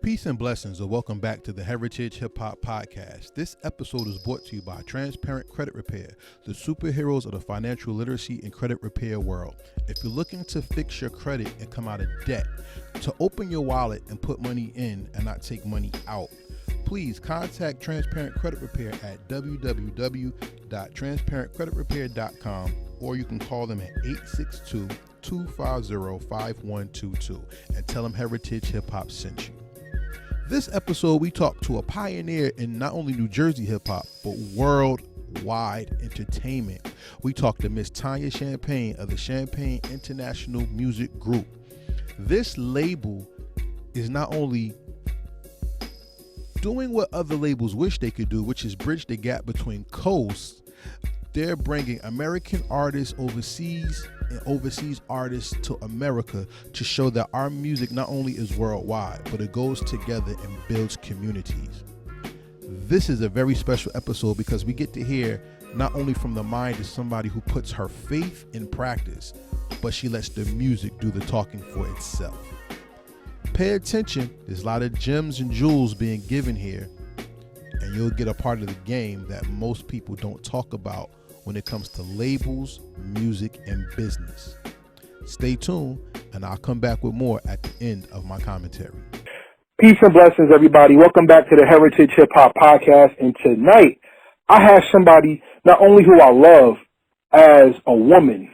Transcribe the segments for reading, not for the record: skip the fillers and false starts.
Peace and blessings, and welcome back to the Heritage Hip Hop Podcast. This episode is brought to you by Transparent Credit Repair, the superheroes of the financial literacy and credit repair world. If you're looking to fix your credit and come out of debt, to open your wallet and put money in and not take money out, please contact Transparent Credit Repair at www.transparentcreditrepair.com, or you can call them at 862-250-5122 and tell them Heritage Hip Hop sent you. This episode, we talked to a pioneer in not only New Jersey hip hop, but worldwide entertainment. We talked to Miss Tonia Champagne of the Champagne International Music Group. This label is not only doing what other labels wish they could do, which is bridge the gap between coasts. They're bringing American artists overseas and overseas artists to America to show that our music not only is worldwide, but it goes together and builds communities. This is a very special episode because we get to hear not only from the mind of somebody who puts her faith in practice, but she lets the music do the talking for itself. Pay attention, there's a lot of gems and jewels being given here, and you'll get a part of the game that most people don't talk about when it comes to labels, music, and business. Stay tuned, and I'll come back with more at the end of my commentary. Peace and blessings, everybody. Welcome back to the Heritage Hip Hop Podcast. And tonight, I have somebody not only who I love as a woman,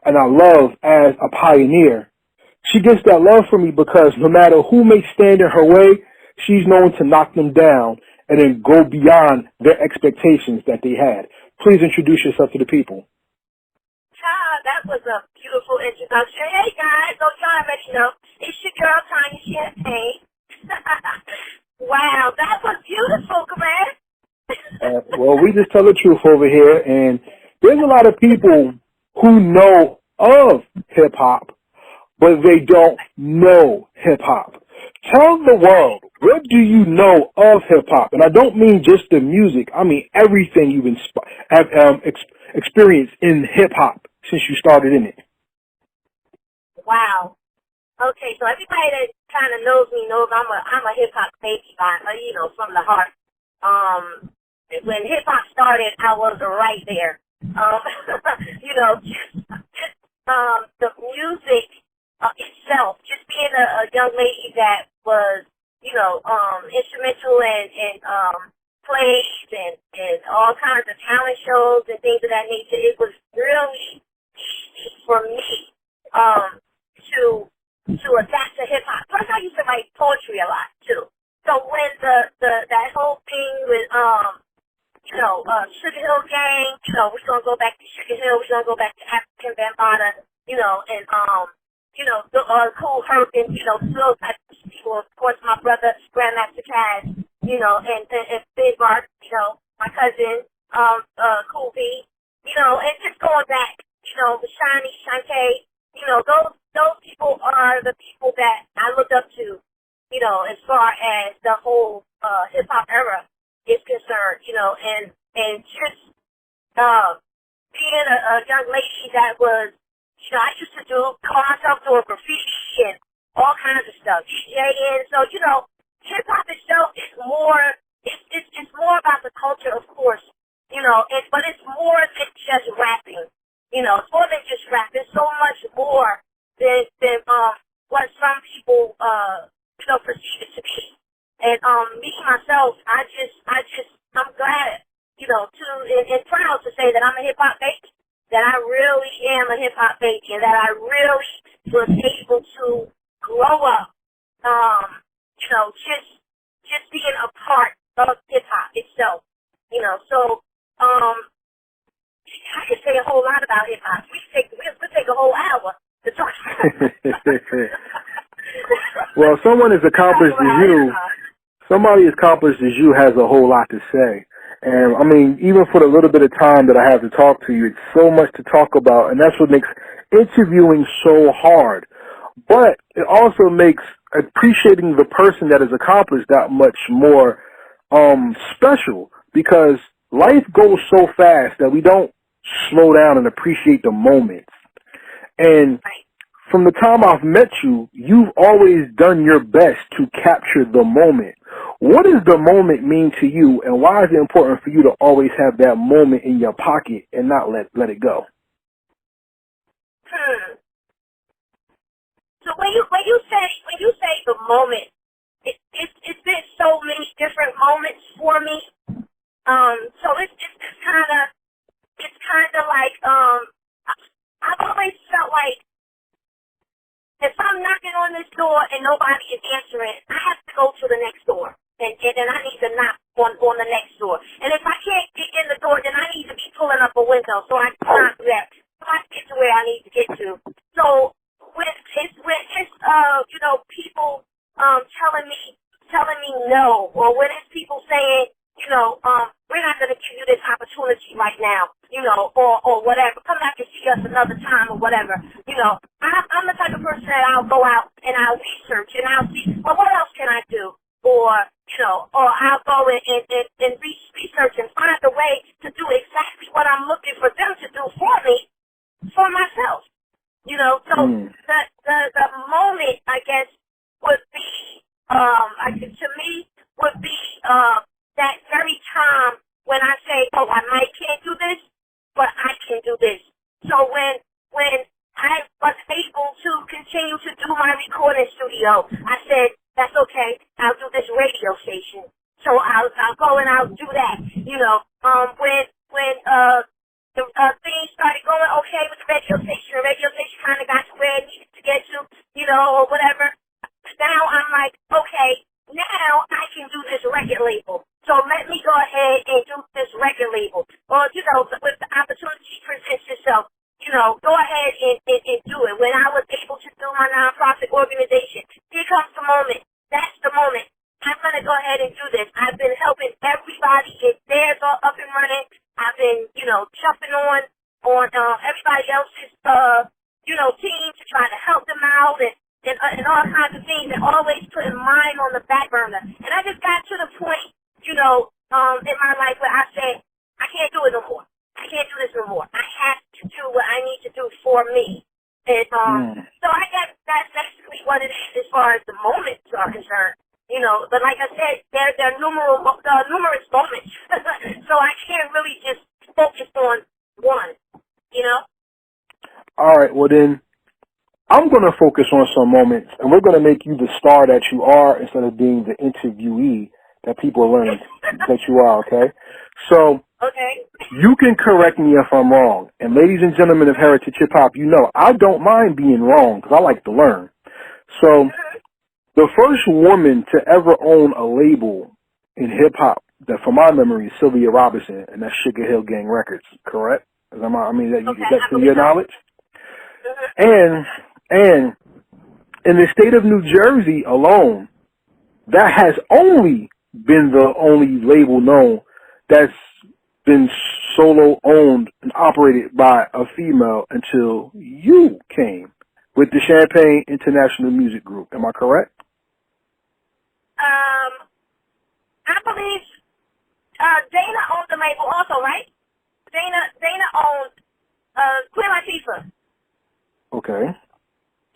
and I love as a pioneer. She gets that love from me because no matter who may stand in her way, she's known to knock them down and then go beyond their expectations that they had. Please introduce yourself to the people. That was a beautiful introduction. Hey guys, so y'all already know, it's your girl Tonia Champagne. Wow, that was beautiful, Greg. Well, we just tell the truth over here, and there's a lot of people who know of hip-hop, but they don't know hip-hop. Tell the world, what do you know of hip-hop? And I don't mean just the music. I mean everything you've experienced in hip-hop since you started in it. Wow. Okay, so everybody that kind of knows me knows I'm a hip-hop baby, from the heart. When hip-hop started, I was right there. The music itself, just being a young lady that was, instrumental and plays and all kinds of talent shows and things of that nature. It was really easy for me to adapt to hip hop. Plus, I used to write poetry a lot too. So when that whole thing with Sugar Hill Gang, we're gonna go back to Sugar Hill, we're gonna go back to African Bambaataa, and the Cool Herc and, those types of people. Of course, my brother, Grandmaster Caz, and Big Mark, my cousin, Cool B, and just going back, Shani, Shantae, those people are the people that I look up to, as far as the whole, hip-hop era is concerned, and just, being a young lady that was, I used to call myself doing graffiti and all kinds of stuff, DJing. So, hip-hop itself is more, it's more about the culture, of course, but it's more than just rapping. It's more than just rap. There's so much more than what some people, perceive it to be. And, me, myself, I'm glad, and proud to say that I'm a hip-hop baby. That I really am a hip-hop baby and that I really was able to grow up, just being a part of hip-hop itself, So, I could say a whole lot about hip-hop. We could take a whole hour to talk about it. Well, someone as accomplished as you, somebody as accomplished as you has a whole lot to say. And, I mean, even for the little bit of time that I have to talk to you, it's so much to talk about, and that's what makes interviewing so hard. But it also makes appreciating the person that has accomplished that much more special, because life goes so fast that we don't slow down and appreciate the moments. And from the time I've met you, you've always done your best to capture the moment. What does the moment mean to you, and why is it important for you to always have that moment in your pocket and not let it go? So when you say the moment, it's been so many different moments for me. So it's kind of like I've always felt like if I'm knocking on this door and nobody is answering, I have to go to the next door. And I need to knock on the next door. And if I can't get in the door, then I need to be pulling up a window so I can knock that. So I get to where I need to get to. So when it's people telling me no, or when it's people saying, we're not going to give you this opportunity right now, or whatever. Come back and see us another time or whatever. I'm the type of person that I'll go out and I'll research and I'll see, well, what else can I do? Or I'll go and research and find a way to do exactly what I'm looking for them to do for me, for myself. So the moment, I guess, would be, to me, would be that very time when I say, oh, I might can't do this, but I can do this. So when I was able to continue to do my recording studio, I said, that's okay, I'll do this radio station. So I'll go and I'll do that. When things started going okay with the radio station kind of got to where it needed to get to, or whatever. Now I'm like, okay, now I can do this record label. So let me go ahead and do this record label. Or, if the opportunity presents itself, go ahead and do it. When I was able to do my nonprofit organization, here comes the moment. That's the moment. I'm going to go ahead and do this. I've been helping everybody get theirs all up and running. I've been, jumping on everybody else's, team to try to help them out and all kinds of things, and always putting mine on the back burner. And I just got to the point, in my life where I said, I can't do it no more. I can't do this no more. I have to do what I need to do for me. And so I guess that's basically what it is as far as the moments are concerned. But like I said, there are numerous moments. So I can't really just focus on one, All right, well then, I'm going to focus on some moments, and we're going to make you the star that you are instead of being the interviewee that people are learning that you are, okay? So, okay. You can correct me if I'm wrong. And ladies and gentlemen of Heritage Hip Hop, I don't mind being wrong because I like to learn. So, the first woman to ever own a label in hip hop, that from my memory, is Sylvia Robinson, and that's Sugar Hill Gang Records, correct? Is that to your knowledge? And in the state of New Jersey alone, that has only been the only label known that's been solo owned and operated by a female until you came with the Champagne International Music Group. Am I correct? I believe Dana owned the label also, right? Dana owned Queen Latifah. Okay.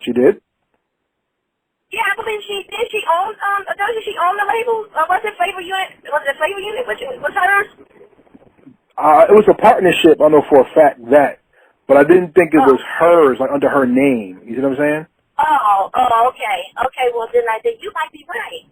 She did? Yeah, I believe she did. She owned doesn't she own the label? Was it Flavor Unit? Was it Flavor Unit? Was hers? It was a partnership, I know for a fact that, but I didn't think it was hers, like under her name. You see what I'm saying? Oh, okay. Okay, well then you might be right.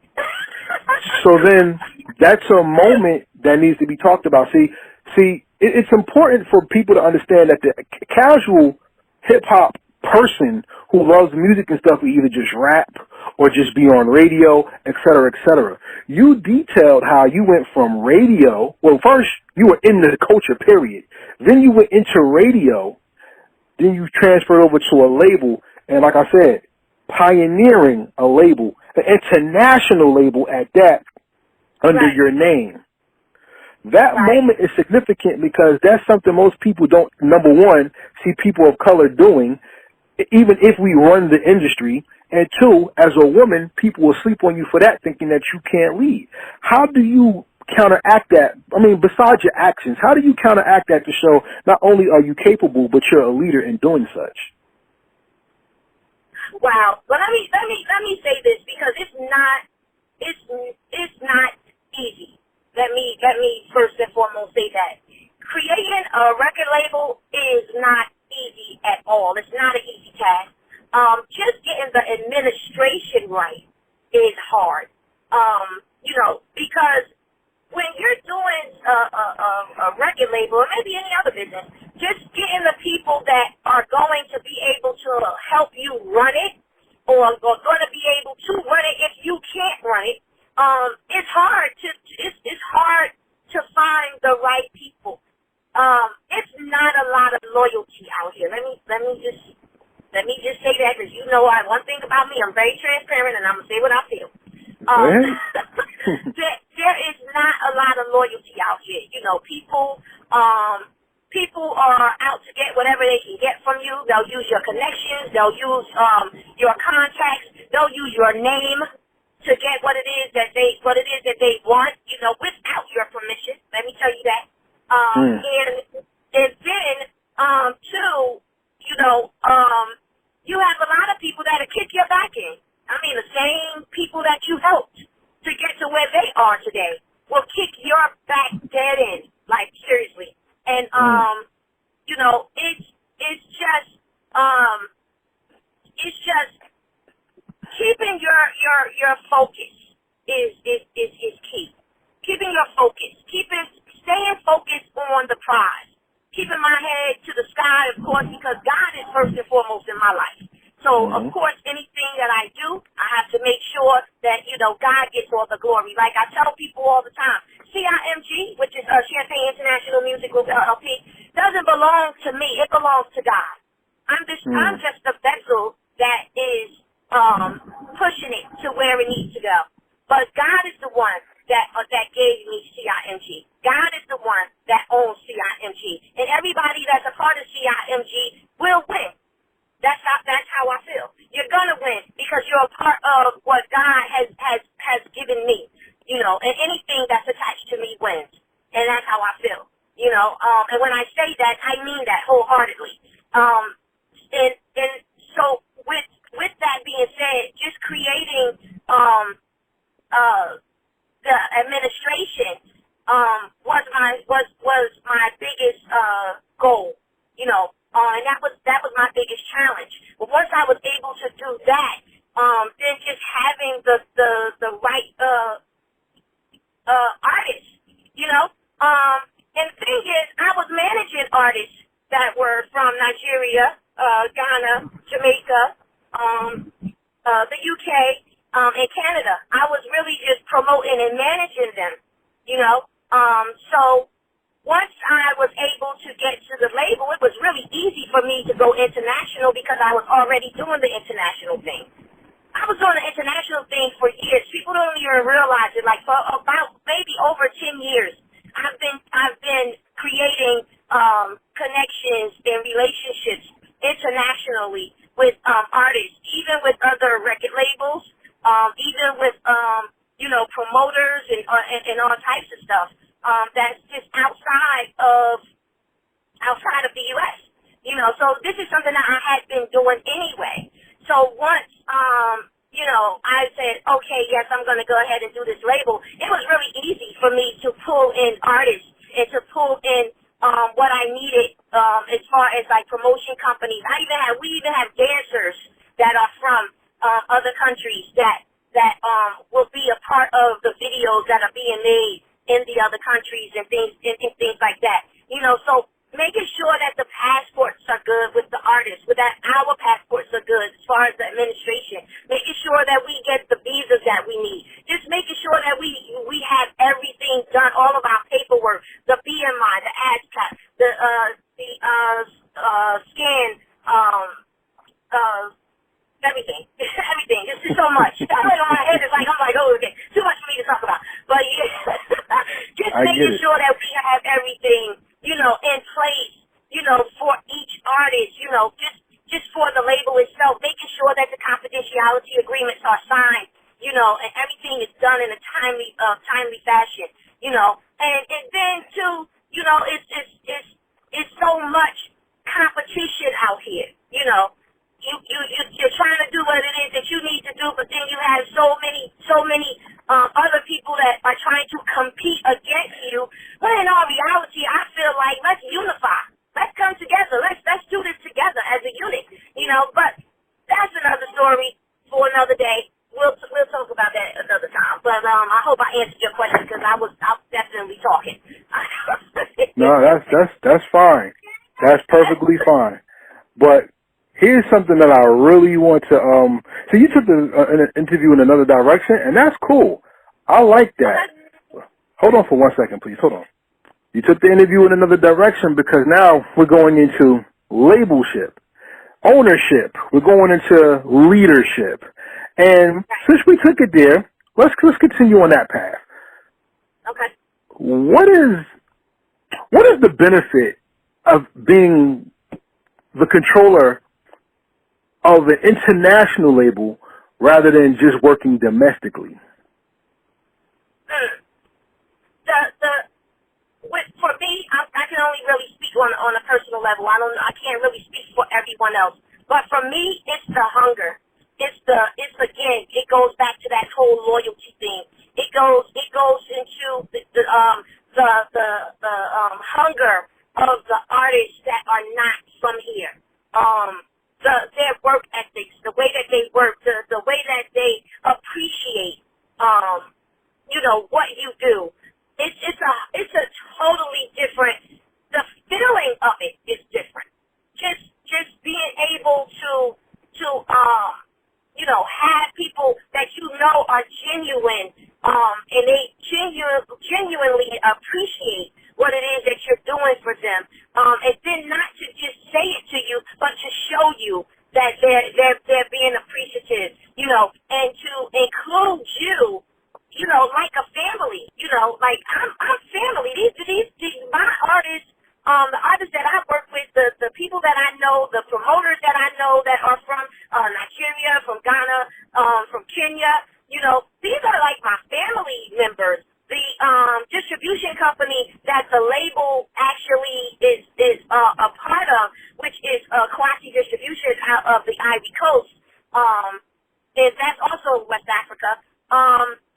So then that's a moment that needs to be talked about. See, it's important for people to understand that the casual hip hop person who loves music and stuff will either just rap or just be on radio, et cetera, et cetera. You detailed how you went from radio. Well, first you were in the culture, period. Then you went into radio. Then you transferred over to a label. And like I said, pioneering a label, an international label at that, under your name. That moment is significant because that's something most people don't, number one, see people of color doing, even if we run the industry. And two, as a woman, people will sleep on you for that, thinking that you can't lead. How do you counteract that? I mean, besides your actions, how do you counteract that to show not only are you capable, but you're a leader in doing such? Wow. But let me say this because it's not easy. Let me first and foremost say that. Creating a record label is not easy at all. It's not an easy task. Just getting the administration right is hard. Because when you're doing a record label or maybe any other business, just getting the people that are going to be able to help you run it or going to be able to run it if you can't run it, it's hard to find the right people. It's not a lot of loyalty out here. Let me just say that because one thing about me, I'm very transparent and I'm gonna say what I feel. There is not a lot of loyalty out here. People are out to get whatever they can get from you. They'll use your connections. They'll use your contacts. They'll use your name to get what it is that they want. Without your permission. Let me tell you that. And then too, you have a lot of people that'll kick your back in. I mean, the same people that you helped to get to where they are today will kick your back dead in, like seriously. And it's just keeping your focus is key. Keeping your focus, staying focused on the prize. Keeping my head to the sky, of course, because God is first and foremost in my life. So, of course, anything that I do, I have to make sure that, God gets all the glory. Like I tell people all the time, CIMG, which is Champagne International Music Group, LLP, doesn't belong to me. It belongs to God. I'm just a vessel that is pushing it to where it needs to go. But God is the one that gave me CIMG. God is the one that owns CIMG. And everybody that's a part of CIMG will win. That's how I feel. You're gonna win because you're a part of what God has given me. And anything that's attached to me wins. And that's how I feel. And when I say that, I mean that wholeheartedly. And so with that being said, just creating the administration was my biggest goal, and that was my biggest challenge. But once I was able to do that, then just having the right artists, and the thing is, I was managing artists that were from Nigeria, Ghana, Jamaica, the UK, and Canada. I was really just promoting and managing them, So once I was able to get to the label, it was really easy for me to go international because I was already doing the international thing. I was doing the international thing for years. People don't even realize it. Like for about maybe over 10 years, I've been creating connections and relationships internationally with artists, even with other record labels, even with promoters and all types of stuff. That's just outside of the U.S. So this is something that I had been doing anyway. So once I said, okay, yes, I'm going to go ahead and do this label, it was really easy for me to pull in artists and to pull in what I needed as far as like promotion companies. We even have dancers that are from other countries that will be a part of the videos that are being made in the other countries and things like that. So making sure that the passports are good with the artists, that our passports are good as far as the administration, making sure that we get the visas that we need, just making sure that we have everything done, all of our paperwork, the BMI, the ASCAP, the scan, everything. Everything. It's just so much. I don't know, my head is like, I'm like, oh, okay, too much for me to talk about. But yeah, just making sure that we have everything, in place, for each artist, just for the label itself, making sure that the confidentiality agreements are signed, and everything is done in a timely fashion, and then too, it's so much competition out here, you're trying to do what it is that you need to do, but then you have so many other people that are trying to compete against you. But in all reality, I feel like let's unify. Let's come together. Let's do this together as a unit. You know, but that's another story for another day. We'll talk about that another time. But I hope I answered your question because I was definitely talking. No, that's fine. That's perfectly fine. But here's something that I really want to. So you took an interview in another direction, and that's cool. I like that. Hold on for 1 second, please. Hold on. You took the interview in another direction because now we're going into labelship, ownership. We're going into leadership. And since we took it there, let's continue on that path. Okay. What is the benefit of being the controller of an international label rather than just working domestically? For me, I can only really speak on a personal level. I can't really speak for everyone else. But for me, it's the hunger. It's again, it goes back to that whole loyalty thing. It goes into the hunger of the artists that are not from here. Their work ethics, the way that they work, the way that they appreciate, what you do. It's a totally different. The feeling of it is different. Just being able to have people that are genuine, and they genuinely appreciate what it is that you're doing for them, and then not to just say it to you, but to show you that they're being appreciative, and to include you. Like a family, like I'm family. These my artists, the artists that I work with, the people that I know, the promoters that I know that are from Nigeria, from Ghana, from Kenya, these are like my family members. The distribution company that the label actually is a part of, which is Kwasi Distribution out of the Ivory Coast, and that's also West Africa.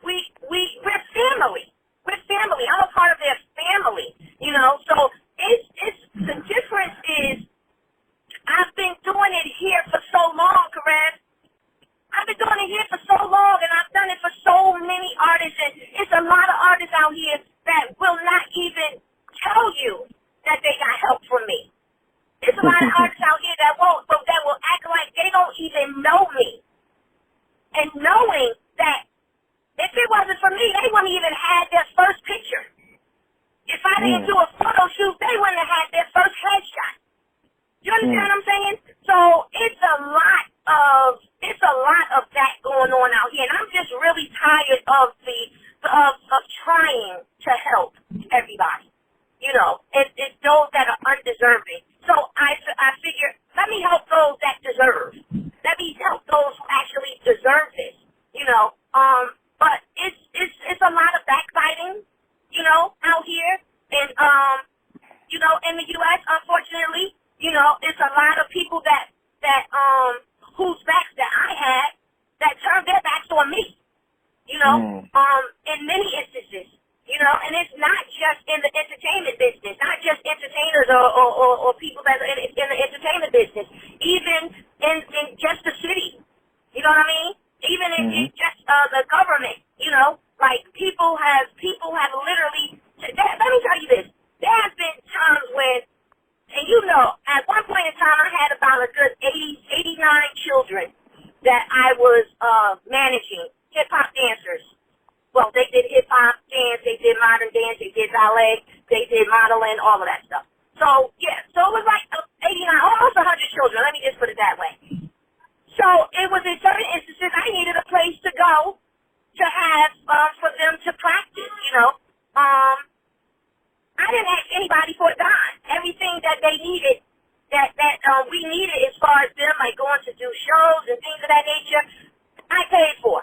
We're family. We're family. I'm a part of their family, So it's the difference is I've been doing it here for so long, Karev. I've been doing it here for so long, and I've done it for so many artists, and it's a lot of artists out here that will not even tell you that they got help from me. There's a lot of artists out here that will act like they don't even know me, and knowing that. If it wasn't for me, they wouldn't even have their first picture. If I didn't do a photo shoot, they wouldn't have had their first headshot. You understand what I'm saying? So it's a lot of that going on out here, and I'm just really tired of of trying to help everybody. It's those that are undeserving. So I figure, let me help those that deserve. Let me help those who actually deserve this. But it's a lot of backbiting, out here, and in the U.S. Unfortunately, it's a lot of people that whose backs that I had that turned their backs on me, in many instances, and it's not just in the entertainment business, not just entertainers or people that are in the entertainment business, even in just the city, you know what I mean? Even in just the government, like people have literally. Let me tell you this: there have been times when, and at one point in time, I had about a good 89 children that I was managing, hip hop dancers. Well, they did hip hop dance, they did modern dance, they did ballet, they did modeling, all of that stuff. So so it was like 89, almost 100 children. Let me just put it that way. So it was in certain instances I needed a place to go to have for them to practice. I didn't ask anybody for a dime. Everything that they needed, that we needed as far as them like going to do shows and things of that nature, I paid for.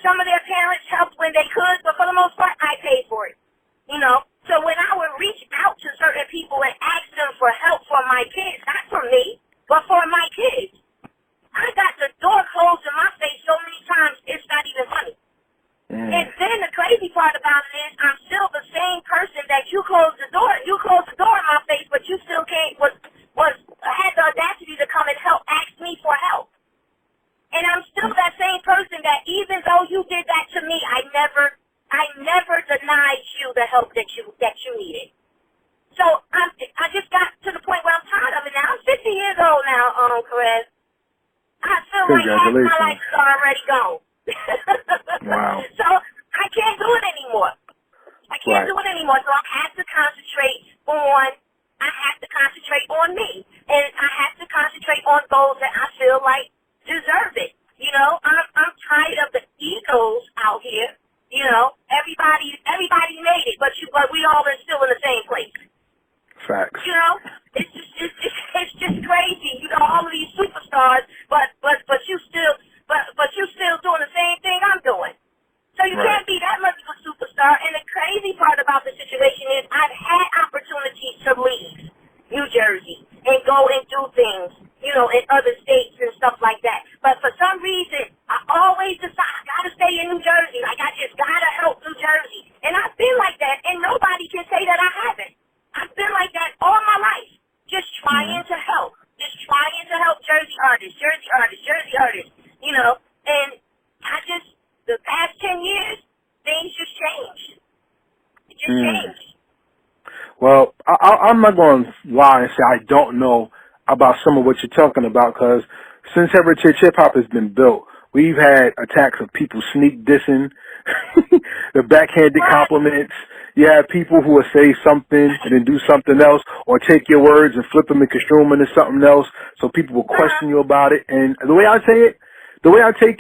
Some of their parents helped when they could, but for the most part, I paid for it. help that you needed. So I just got to the point where I'm tired of it now. I'm 50 years old now, Perez. I feel like half my life is already gone. Wow. So I can't do it anymore. I can't do it anymore. So I have to concentrate on me. And I have to concentrate on those that I feel like deserve it. You know, I'm tired of the egos out here. You know, everybody made it, but we all are still in the same place. Facts. You know, it's just crazy. You know, all of these superstars, but you still doing the same thing I'm doing. So you can't be that much of a superstar. And the crazy part about the situation is I've had opportunities to leave New Jersey and go and do things, you know, in other states and stuff like that. But for some reason, I always decide I gotta stay in New Jersey. Like I just gotta help New Jersey. And I've been like that, and nobody can say that I haven't. I've been like that all my life, just trying to help, Jersey artists, you know. And the past 10 years, things just changed. It just changed. Well, I'm not going to lie and say I don't know about some of what you're talking about, because since Heritage Hip Hop has been built, we've had attacks of people sneak dissing, the backhanded compliments. You have people who will say something and then do something else, or take your words and flip them and construe them into something else, so people will question you about it. And the way I take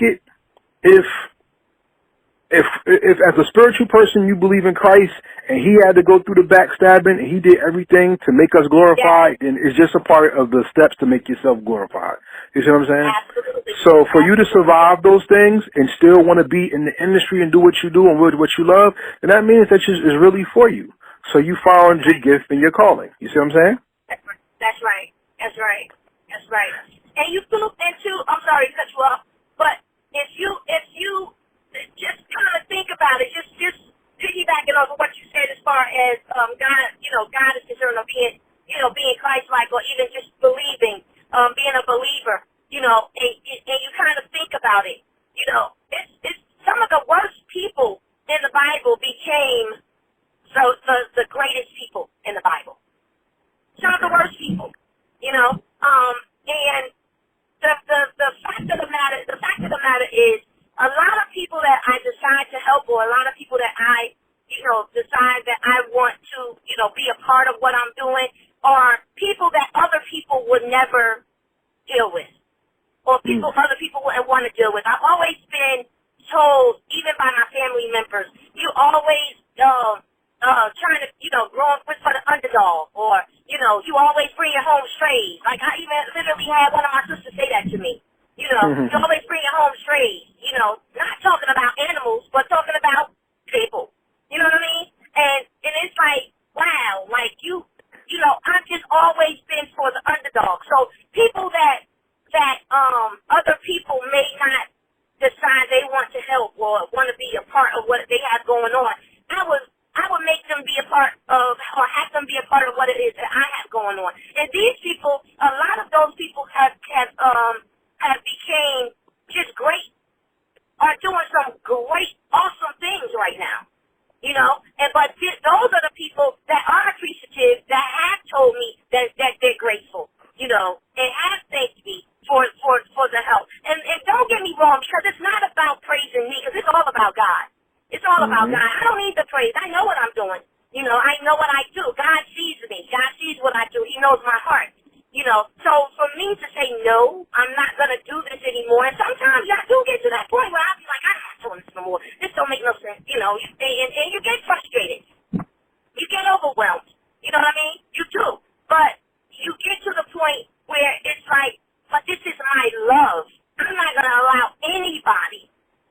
it, if as a spiritual person you believe in Christ and he had to go through the backstabbing and he did everything to make us glorified, then it's just a part of the steps to make yourself glorified. You see what I'm saying? Absolutely. So for you to survive those things and still want to be in the industry and do what you do and what you love, then that means that it's really for you. So you found your gift and your calling. You see what I'm saying? That's right. And you look into, I'm sorry to cut you off, but if you just kind of think about it, just piggybacking off of what you said as far as God is concerned, of being Christ-like, or even just believing, being a believer, you know, and you kind of think about it, you know, it's some of the worst people in the Bible became the greatest people in the Bible. Some of the worst people, you know, and the fact of the matter is, a lot of people that I decide to help, or a lot of people that I, decide that I want to, be a part of what I'm doing, are people that other people would never deal with, or other people wouldn't want to deal with. I've always been told, even by my family members, you always trying to, grow up for the underdog, or, you always bring your home strays. Like, I even literally had one of my sisters say that to me. You always bring your home strays, not talking about animals, but talking about people. You know what I mean? And it's like, wow, like I've just always been for the underdog. So people that other people may not decide they want to help or want to be a part of what they have going on, I would make them be a part of, or have them be a part of what it is that I have going on. And these people, a lot of those people have became just great, are doing some great, awesome things right now, but those are the people that are appreciative, that have told me that they're grateful, and have thanked me for the help. And don't get me wrong, because it's not about praising me, because it's all about God. It's all about God. I don't need the praise. I know what I'm doing. I know what I do. God sees me. God sees what I do. He knows my heart. So for me to say, no, I'm not going to do this anymore, and sometimes I do get to that point where I'll be like, I'm not doing this no more. This don't make no sense, and you get frustrated. You get overwhelmed. You know what I mean? You do. But you get to the point where it's like, but this is my love. I'm not going to allow anybody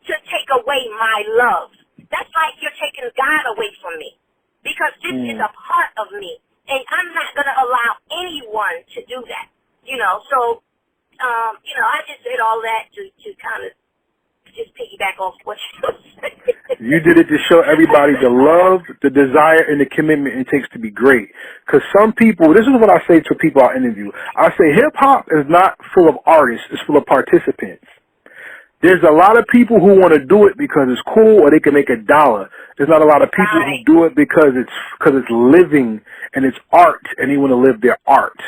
to take away my love. That's like you're taking God away from me, because this is a part of me. And I'm not going to allow anyone to do that, So, I just did all that to kind of just piggyback off what you said. You did it to show everybody the love, the desire, and the commitment it takes to be great. Because some people, this is what I say to people I interview. I say hip-hop is not full of artists. It's full of participants. There's a lot of people who want to do it because it's cool or they can make $1. There's not a lot of people who do it because it's living and it's art and they want to live their art.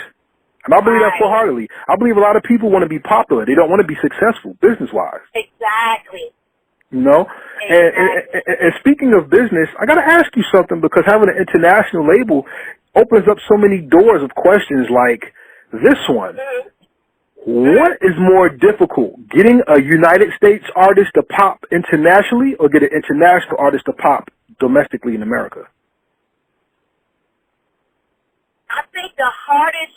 And I believe that wholeheartedly. I believe a lot of people want to be popular. They don't want to be successful business-wise. Exactly. You know? Exactly. And speaking of business, I got to ask you something because having an international label opens up so many doors of questions like this one. Mm-hmm. What is more difficult, getting a United States artist to pop internationally or get an international artist to pop domestically in America? I think the hardest,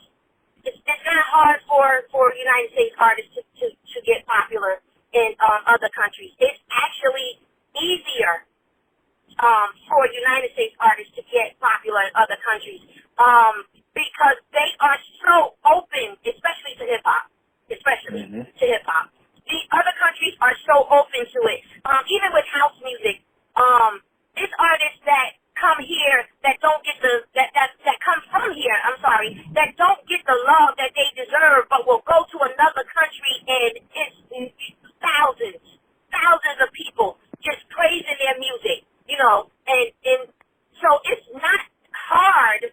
it's not hard for United States artists to get popular in other countries. It's actually easier for United States artists to get popular in other countries because they are so open, especially to hip-hop. To hip-hop. The other countries are so open to it. Even with house music, it's artists that come here that don't get that come from here, that don't get the love that they deserve, but will go to another country and it's thousands of people just praising their music, and so it's not hard.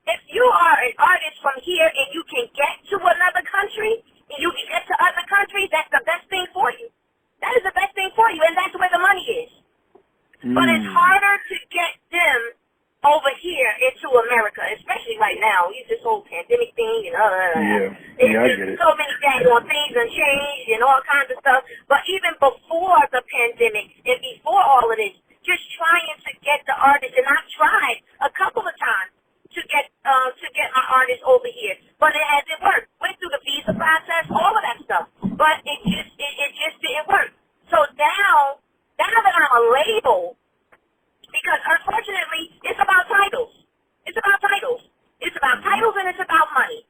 If you are an artist from here and you can get to another country, and you can get to other countries, that's the best thing for you. That is the best thing for you, and that's where the money is. But it's harder to get them over here into America, especially right now. This whole pandemic thing and I get it. So many things have changed and all kinds of stuff. But even before the pandemic and before all of this, just trying to get the artists, and I've tried a couple of times to get my artists over here, but it hasn't worked. Went through the visa process, all of that stuff, but it just didn't work. So now that I'm a label, because unfortunately it's about titles. It's about titles and it's about money.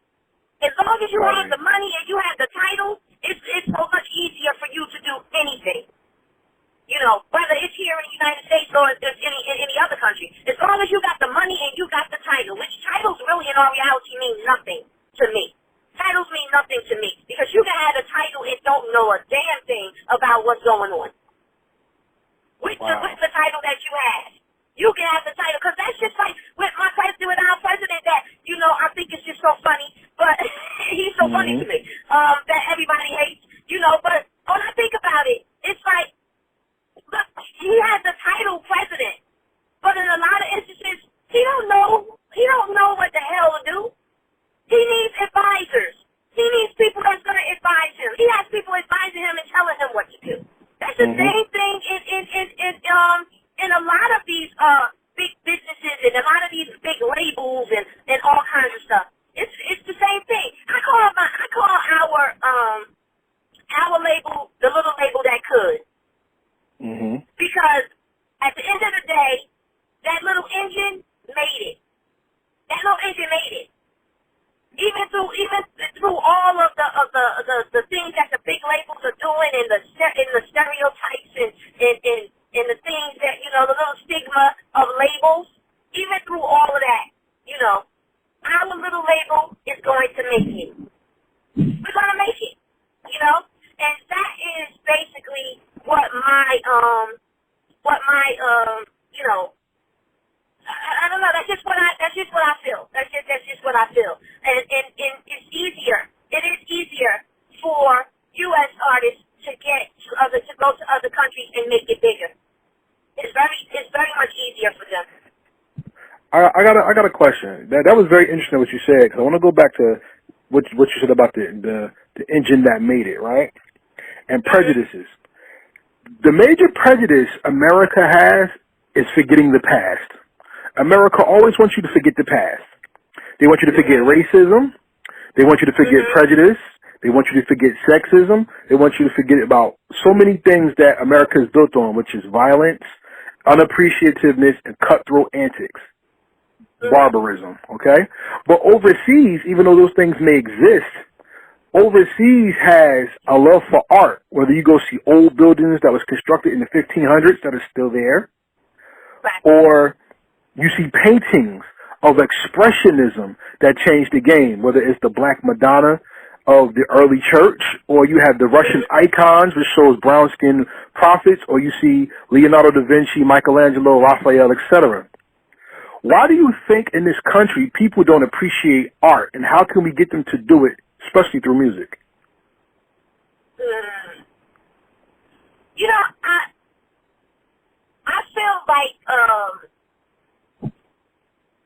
As long as you have the money and you have the title, it's so much easier for you to do anything. Whether it's here in the United States or it's in any other country. As long as you got the money and you got the title, which titles really in all reality mean nothing to me. Titles mean nothing to me because you can have a title and don't know a damn thing about what's going on. With the title that you have. You can have the title, because that's just like with my president, with our president, that, I think it's just so funny, but he's so funny to me, that everybody hates, but when I think about it, it's like, look, he has the title president, but in a lot of instances, he don't know what the hell to do. He needs advisors. He needs people that's going to advise him. He has people advising him and telling him what to do. That's the same thing in a lot of these big businesses and a lot of these big labels and all kinds of stuff. It's the same thing. I call our label the little label that could. Because at the end of the day, that little engine made it. That little engine made it. Even through all of the things that the big labels are doing and the stereotypes and the things that, the little stigma of labels, even through all of that, our little label is going to make it. We're going to make it, and that is basically what my I don't know. That's just what I feel. That's just what I feel. And it's easier. It is easier for U.S. artists to go to other countries and make it bigger. It's very much easier for them. I got a question. That was very interesting what you said, because I want to go back to what you said about the engine that made it, right? And prejudices. The major prejudice America has is forgetting the past. America always wants you to forget the past. They want you to forget racism. They want you to forget prejudice. They want you to forget sexism. They want you to forget about so many things that America is built on, which is violence, unappreciativeness, and cutthroat antics. Barbarism, okay? But overseas, even though those things may exist, overseas has a love for art, whether you go see old buildings that was constructed in the 1500s that are still there, or you see paintings of expressionism that changed the game, whether it's the Black Madonna of the early church, or you have the Russian icons, which shows brown-skinned prophets, or you see Leonardo da Vinci, Michelangelo, Raphael, etc. Why do you think in this country people don't appreciate art, and how can we get them to do it, especially through music? You know, I feel like,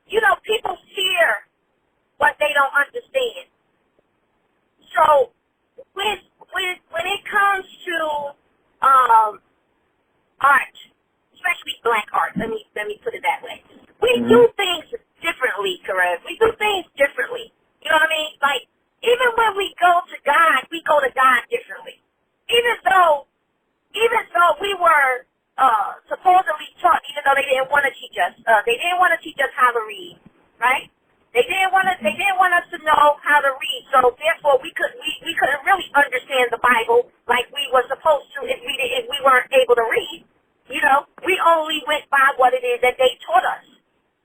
you know, people fear what they don't understand. So when it comes to art, especially black art, let me put it that way. We do things differently, correct? We do things differently. You know what I mean? Like, even when we go to God, we go to God differently. Even though we were supposedly taught, even though they didn't want to teach us, they didn't want to teach us how to read, right? They didn't want us to know how to read, so therefore we couldn't really understand the Bible like we were supposed to if we weren't able to read. You know, we only went by what it is that they taught us,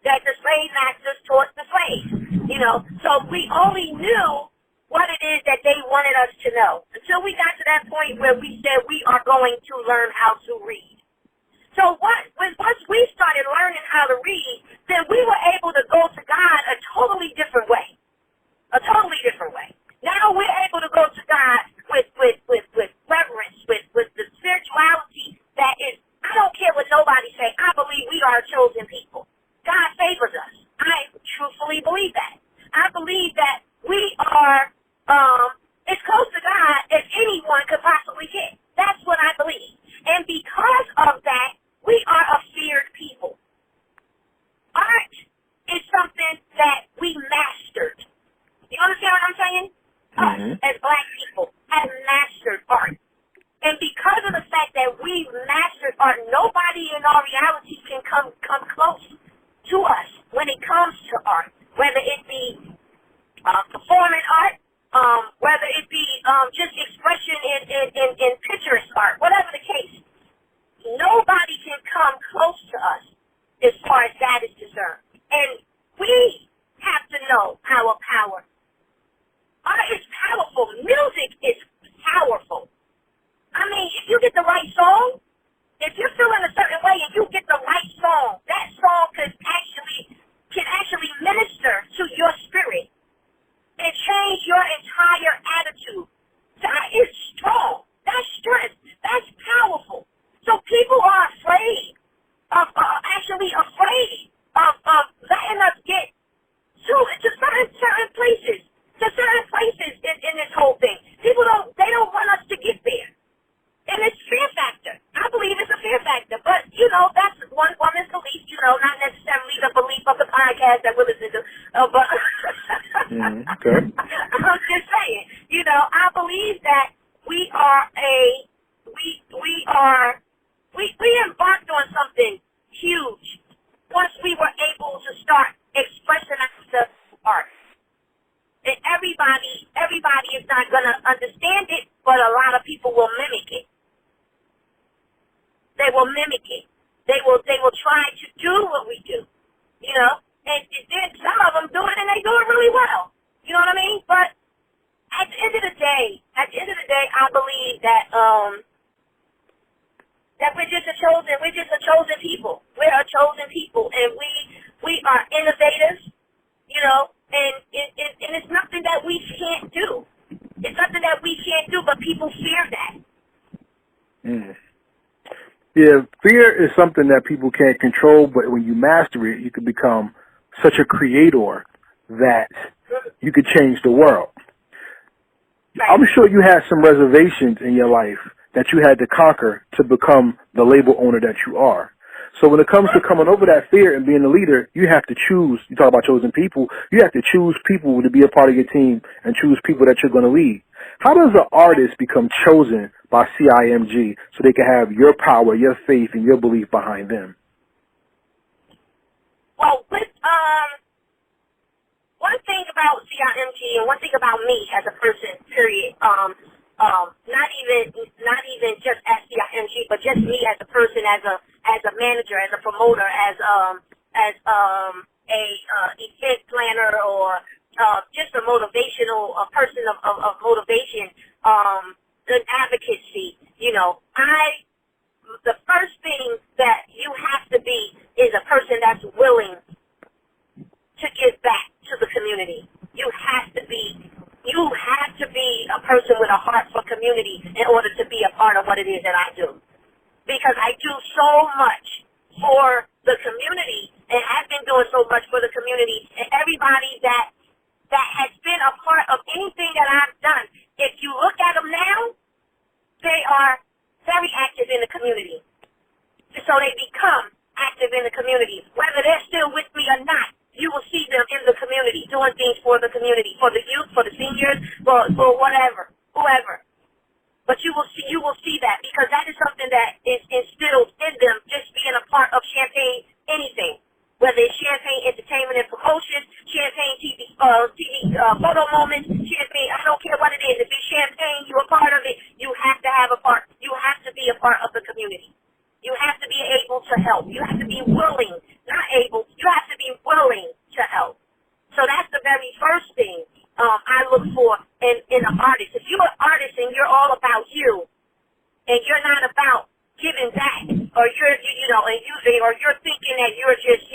that the slave masters taught the slaves. You know, so we only knew what it is that they wanted us to know until we got to that point where we said we are going to learn how to read. So once we started learning how to read, then we were able to go to God a totally different way. A totally different way. Now we're able to go to God with reverence, with the spirituality that is, I don't care what nobody say, I believe we are a chosen people. God favors us. I truthfully believe that. I believe that we are as close to God as anyone could possibly get. That's what I believe. And because of that, we are a feared people. Art is something that we mastered. You understand what I'm saying? Us, as black people, have mastered art. And because of the fact that we mastered art, nobody in our reality can come close to us when it comes to art, whether it be performing art, whether it be just expression in picturist art, whatever the case. Nobody can come close to us as far as that is concerned. And we have to know our power. Art is powerful. Music is powerful. I mean, if you get the right song, if you're feeling a certain way and you get the right song, that song can actually minister to your spirit and change your entire attitude. That is strong. That's strength. That's powerful. So people are afraid of letting us get to certain places in this whole thing. People don't want us to get there. And it's fear factor. I believe it's a fear factor. But, you know, that's one woman's belief, you know, not necessarily the belief of the podcast that we're listening to. But Okay. I'm just saying, you know, I believe that we embarked on something huge once we were able to start expressing ourselves through art. And everybody is not going to understand it, but a lot of people will mimic it. They will mimic it. They will try to do what we do, you know. And then some of them do it, and they do it really well. You know what I mean? But at the end of the day, I believe that that we're just a chosen people. We're a chosen people, and we are innovators, you know. And it's nothing that we can't do. It's something that we can't do, but people fear that. Yeah, fear is something that people can't control, but when you master it, you can become such a creator that you could change the world. Right. I'm sure you had some reservations in your life that you had to conquer to become the label owner that you are. So when it comes to coming over that fear and being a leader, you have to choose. You talk about chosen people. You have to choose people to be a part of your team and choose people that you're going to lead. How does an artist become chosen by CIMG so they can have your power, your faith, and your belief behind them? Well, one thing about CIMG and one thing about me as a person, period, not even just as CIMG, but just me as a person, as a manager, as a promoter, as a event planner, or just a motivational, a person of motivation, an advocacy. You know, the first thing that you have to be is a person that's willing to give back to the community. You have to be a person with a heart for community in order to be a part of what it is that I do. Because I do so much for the community and have been doing so much for the community, and everybody that has been a part of anything that I've done, if you look at them now, they are very active in the community. So they become active in the community. Whether they're still with me or not, you will see them in the community, doing things for the community, for the youth, for the seniors, for whatever, whoever. But you will see that, because that is something that is instilled in them, just being a part of Champagne anything. Whether it's Champagne Entertainment and Promotion, Champagne TV photo moments, Champagne, I don't care what it is. If it's Champagne, you're a part of it, you have to have a part. You have to be a part of the community. You have to be able to help. You have to be willing, not able, you have to be willing to help. So that's the very first thing I look for in an artist. If you're an artist and you're all about you, and you're not about giving back, or you're thinking that you're just,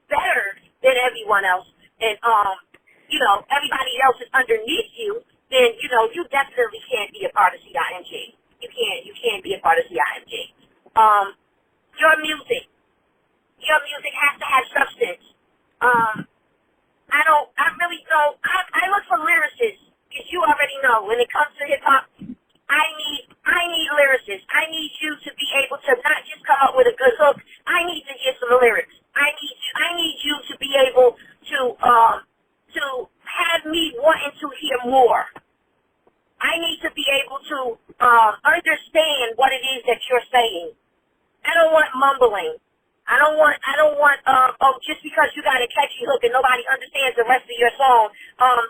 better than everyone else, and everybody else is underneath you, then you definitely can't be a part of CIMG. You can't be a part of CIMG. Your music has to have substance. I look for lyricists, because you already know when it comes to hip hop, I need lyricists. I need you to be able to not just come up with a good hook. I need to hear some lyrics. I need you to be able to have me wanting to hear more. I need to be able to understand what it is that you're saying. I don't want mumbling. I don't want just because you got a catchy hook and nobody understands the rest of your song,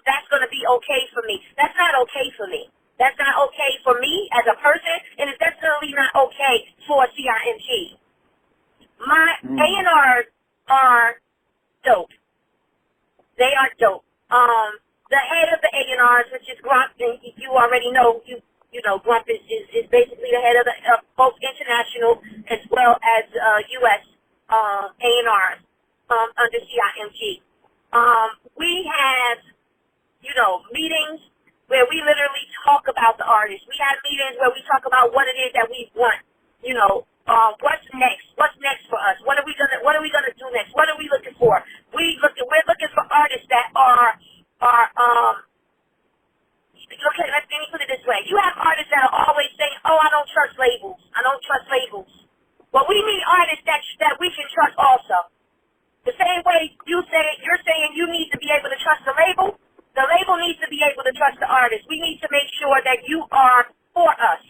that's going to be okay for me. That's not okay for me. That's not okay for me as a person, and it's definitely not okay for CIMG. My A&Rs are dope. They are dope. The head of the A&Rs, which is Grump, and you already know, Grump is basically the head of both international as well as U.S. A&Rs under CIMG. We have, meetings where we literally talk about the artist. We have meetings where we talk about what it is that we want. What's next? What's next for us? What are we gonna do next? What are we looking for? We're looking for artists that are okay, let me put it this way. You have artists that are always saying, "Oh, I don't trust labels. I don't trust labels." Well, we need artists that we can trust also. The same way you're saying you need to be able to trust the label needs to be able to trust the artist. We need to make sure that you are for us.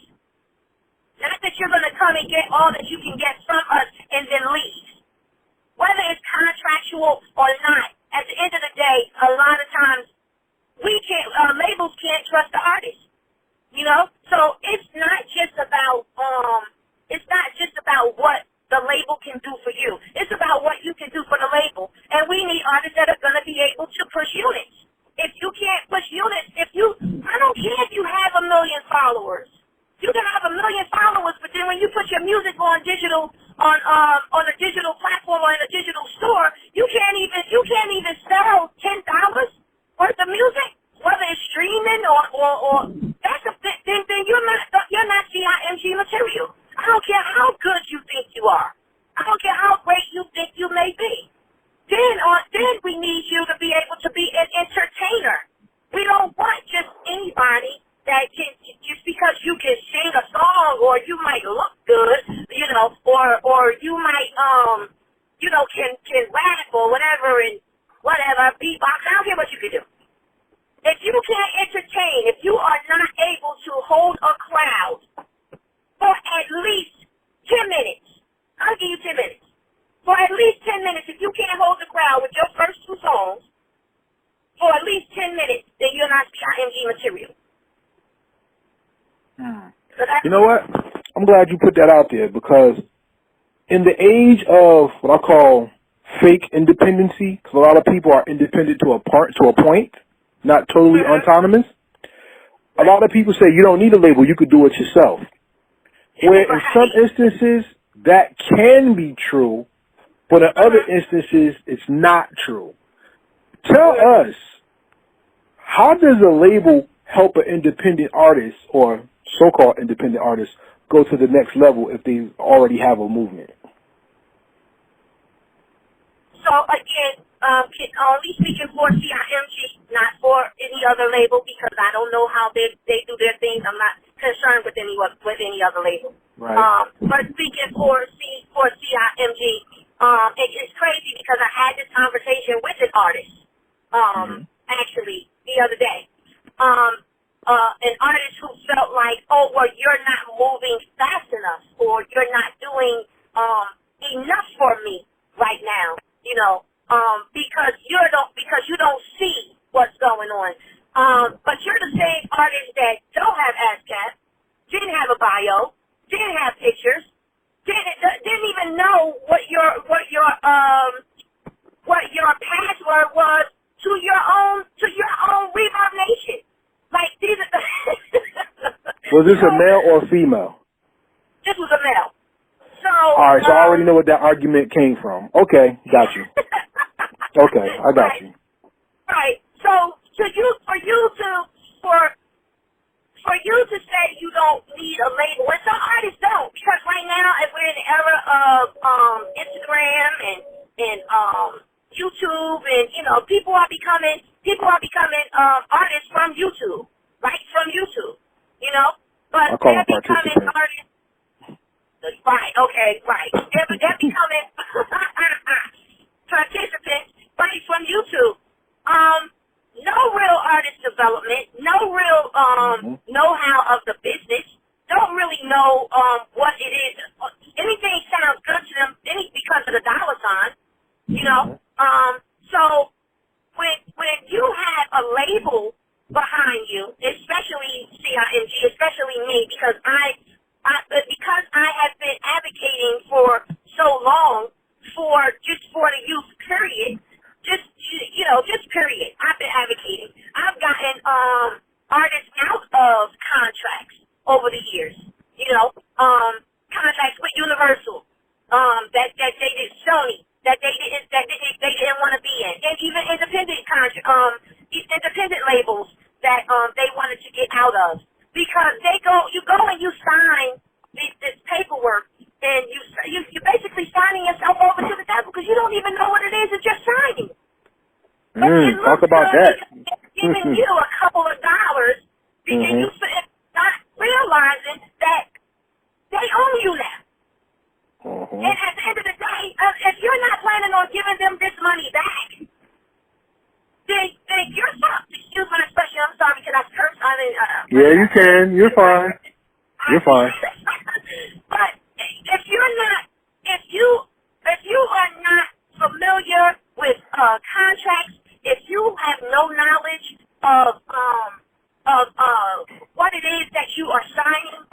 Not that you're going to come and get all that you can get from us and then leave. Whether it's contractual or not, at the end of the day, a lot of times labels can't trust the artist. So it's not just about what the label can do for you. It's about what you can do for the label. And we need artists that are going to be able to push units. If you can't push units, I don't care if you have 1 million followers. You can have 1 million followers, but then when you put your music on digital, on a digital platform or in a digital store, you can't even sell $10 worth of music, whether it's streaming or that's then you're not CIMG material. I don't care how good you think you are. I don't care how great you think you may be. Then we need you to be able to be an entertainer. We don't want just anybody that can, just because you can sing a song or you might look good, or you might, can rap or whatever and whatever, beatbox. I don't care what you can do. If you can't entertain, if you are not able to hold a crowd for at least 10 minutes, I'll give you 10 minutes. For at least 10 minutes, if you can't hold the crowd with your first 2 songs, for at least 10 minutes, then you're not CIMG material. You know what? I'm glad you put that out there, because in the age of what I call fake independency, because a lot of people are independent to a point, not totally autonomous. A lot of people say you don't need a label, you could do it yourself. Where in some instances that can be true, but in other instances it's not true. Tell us, how does a label help an independent artist or so-called independent artist go to the next level if they already have a movement? So again, only speaking for CIMG, not for any other label, because I don't know how they do their things. I'm not concerned with any other label. Right. But speaking for CIMG, it's crazy because I had this conversation with an artist, actually the other day. An artist who felt like, oh, well, you're not moving fast enough, or you're not doing enough for me right now. Because you don't see what's going on. But you're the same artist that don't have ASCAP, didn't have a bio, didn't have pictures, didn't even know what your password was to your own Reverb Nation. Like these are Was this a male or female? This was a male. So all right, so I already know what that argument came from. Okay, got you. Okay, I got you. Right. So for you to say you don't need a label, and some artists don't, because right now if we're in the era of Instagram and YouTube, and people are becoming artists from YouTube, right? From YouTube, but they're becoming artists. Right, okay, right. They're becoming participants, right, from YouTube. No real artist development, no real know-how of the business, don't really know what it is. Anything sounds good to them because of the dollar sign, So when you have a label behind you, especially CIMG, especially me, because I have been advocating for so long for the youth, period. Just period. I've been advocating. I've gotten artists out of contracts over the years. Contracts with Universal, that they did Sony, that they didn't want to be in, and even independent labels that they wanted to get out of. Because you go and you sign this paperwork, and you're basically signing yourself over to the devil because you don't even know what it is that you're signing. But it Talk looks about good that. giving you a couple of dollars, and you not realizing that they own you now. And at the end of the day, if you're not planning on giving them this money back, then you're fucked. Excuse my expression. I'm sorry because I cursed. Yeah, you can. You're fine. You're fine. But if you are not familiar with contracts, if you have no knowledge of what it is that you are signing,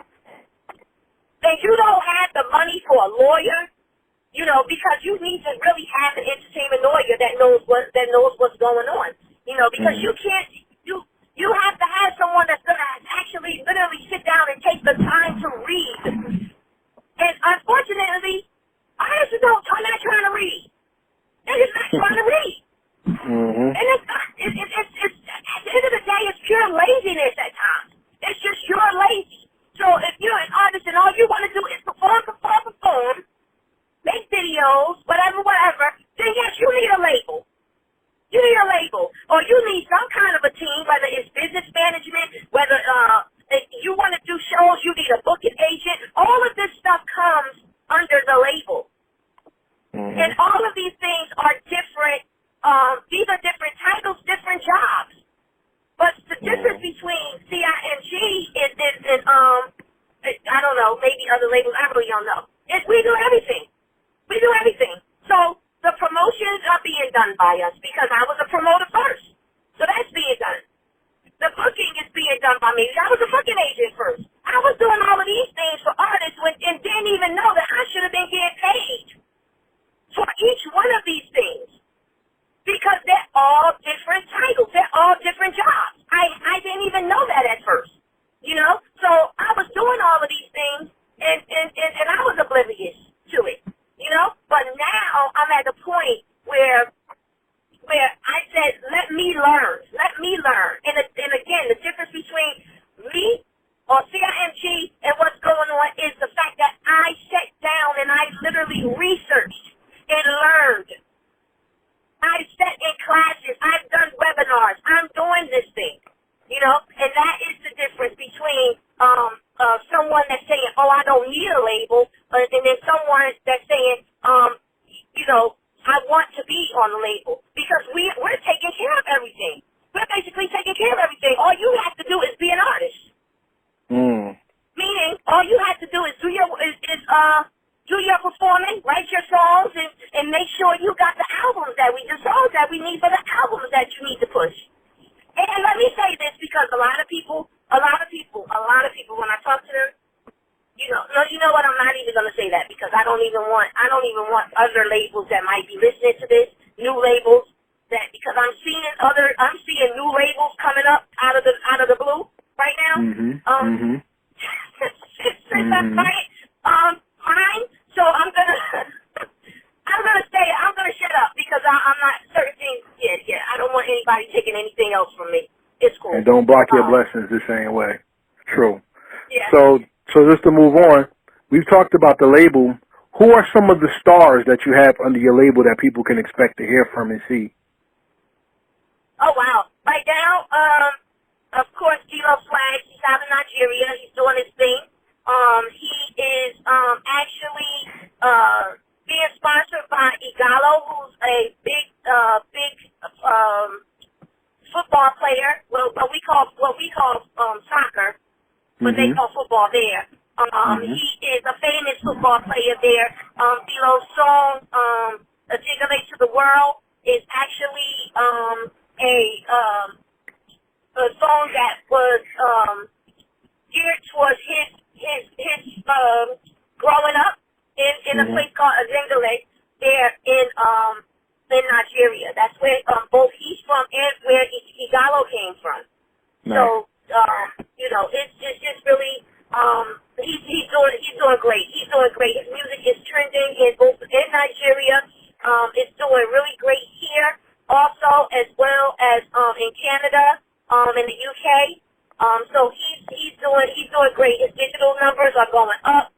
and you don't have the money for a lawyer, because you need to really have an entertainment lawyer that knows what's going on, because you can't. You have to have someone that's going to actually literally sit down and take the time to read. And unfortunately, artists are not trying to read. They're just not trying to read. And it's at the end of the day, it's pure laziness at times. It's just you're lazy. So if you're an artist and all you want to do is perform, make videos, whatever, then yes, you need a label. You need a label, or you need some kind of a team, whether it's business management, whether if you want to do shows, you need a booking agent. All of this stuff comes under the label. And all of these things are different. These are different titles, different jobs. But the difference between CIMG and I don't know, maybe other labels, I really don't know, is we do everything. We do everything. So the promotions are being done by us because I was a promoter first. So that's being done. The booking is being done by me. I was a booking agent first. I was doing all of these things for artists and didn't even know that I should have been getting paid for each one of these things because they're all different titles. They're all different jobs. I didn't even know that at first, you know? So I was doing all of these things, and I was oblivious to it, you know? But now I'm at the point where I said, let me learn. And again, the difference between me or CIMG and what's going on is the fact that I sat down and I literally researched and learned. I sat in classes. I've done webinars. I'm doing this thing, you know, and that is the difference between someone that's saying, oh, I don't need a label, and then someone that's saying, you know, I want to be on the label because we're taking care of everything. We're basically taking care of everything. All you have to do is be an artist. Meaning, all you have to do is do your performing, write your songs, and make sure you got the albums that the songs that we need for the albums that you need to push. And let me say this because a lot of people, when I talk to them, you know what? I'm not even gonna say that because I don't even want other labels that might be listening to this, new labels because I'm seeing new labels coming up out of the blue right now. Since I'm fine, so I'm gonna shut up because I'm not certain things. Yeah. I don't want anybody taking anything else from me. It's cool. And don't block your blessings the same way. True. Yeah. So just to move on, we've talked about the label. Who are some of the stars that you have under your label that people can expect to hear from and see? Oh, wow. Right now, of course, D-Lo Swag, he's out of Nigeria. He's doing his thing. He is actually being sponsored by Igalo, who's a big football player. Well, what we call soccer, but they call football there. He is a famous football player there. D-Lo's song, "A Jiggly to the World," is actually a song that was geared towards his growing up in a place called Azingale there in Nigeria. That's where both he's from and where Igalo came from. Nice. So you know, it's just really he's doing great. He's doing great. His music is trending in Nigeria. It's doing really great here, also as well as in Canada, in the UK. So he's doing great. His digital numbers are going up.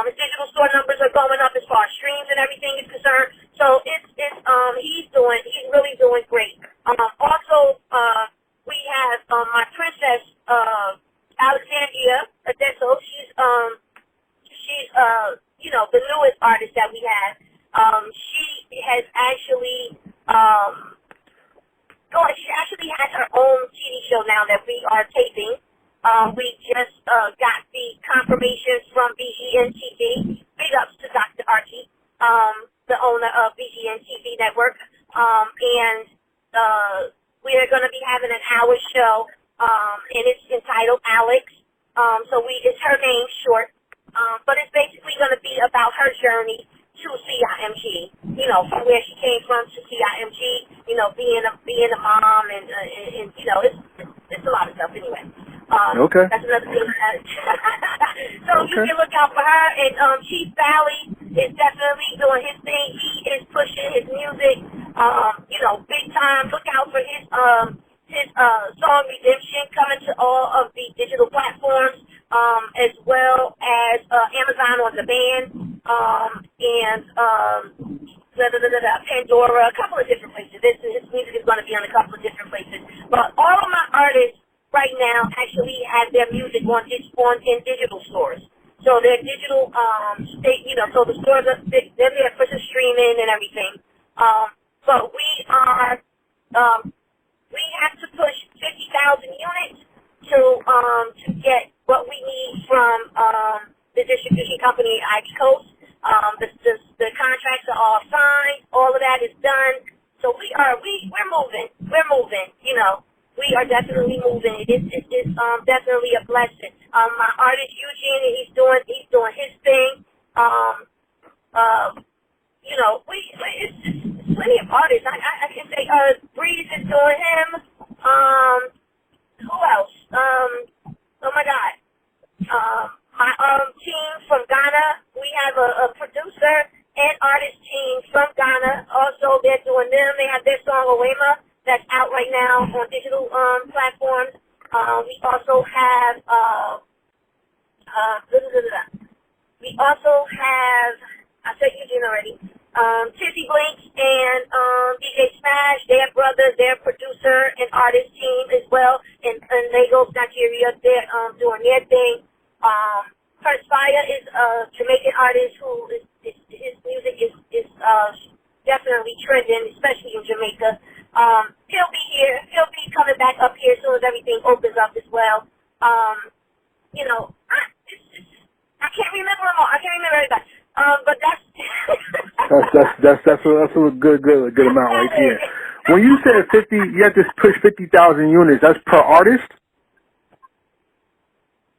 His digital store numbers are going up as far as streams and everything is concerned. So he's really doing great. Also, we have my princess Alexandria Adesso. She's you know, the newest artist that we have. She has actually she actually has her own TV show now that we are taping. We just got the confirmations from BGN TV. Big ups to Dr. Archie, the owner of BGN TV Network. And we are going to be having an hour show, and it's entitled Alex. So it's her name short, but it's basically going to be about her journey to CIMG, you know, from where she came from to CIMG, you know, being a mom and you know, it's a lot of stuff anyway. Okay. That's another thing. So you can look out for her, and Chief Valley is definitely doing his thing. He is pushing his music, you know, big time. Look out for his song Redemption coming to all of the digital platforms, as well as Amazon on Demand, and Pandora, a couple of different places. His music is going to be on a couple of different places. But all of my artists right now actually have their music in digital stores. So they're digital, you know, so the stores they're there for some streaming and everything. But we are. We have to push 50,000 units to get what we need from the distribution company Ivy Coast. The contracts are all signed. All of that is done. So we're moving. We're moving. You know, we are definitely moving. It's definitely a blessing. My artist Eugene, he's doing his thing. You it's plenty of artists. I can say, Breeze is doing him. Who else? Oh my God. My team from Ghana, we have a producer and artist team from Ghana. Also, they're doing them. They have their song Owema that's out right now on digital platforms. We also have we also have, I said Eugene already, Tizzy Blinks and DJ Smash, their brother, their producer and artist team as well, and Lagos, Nigeria, they're doing their thing. First Fire is a Jamaican artist who his music is definitely trending, especially in Jamaica. He'll be here. He'll be coming back up here as soon as everything opens up as well. I can't remember them all. I can't remember everybody. But that's a good amount right there. When you said 50, you have to push 50,000 units. That's per artist.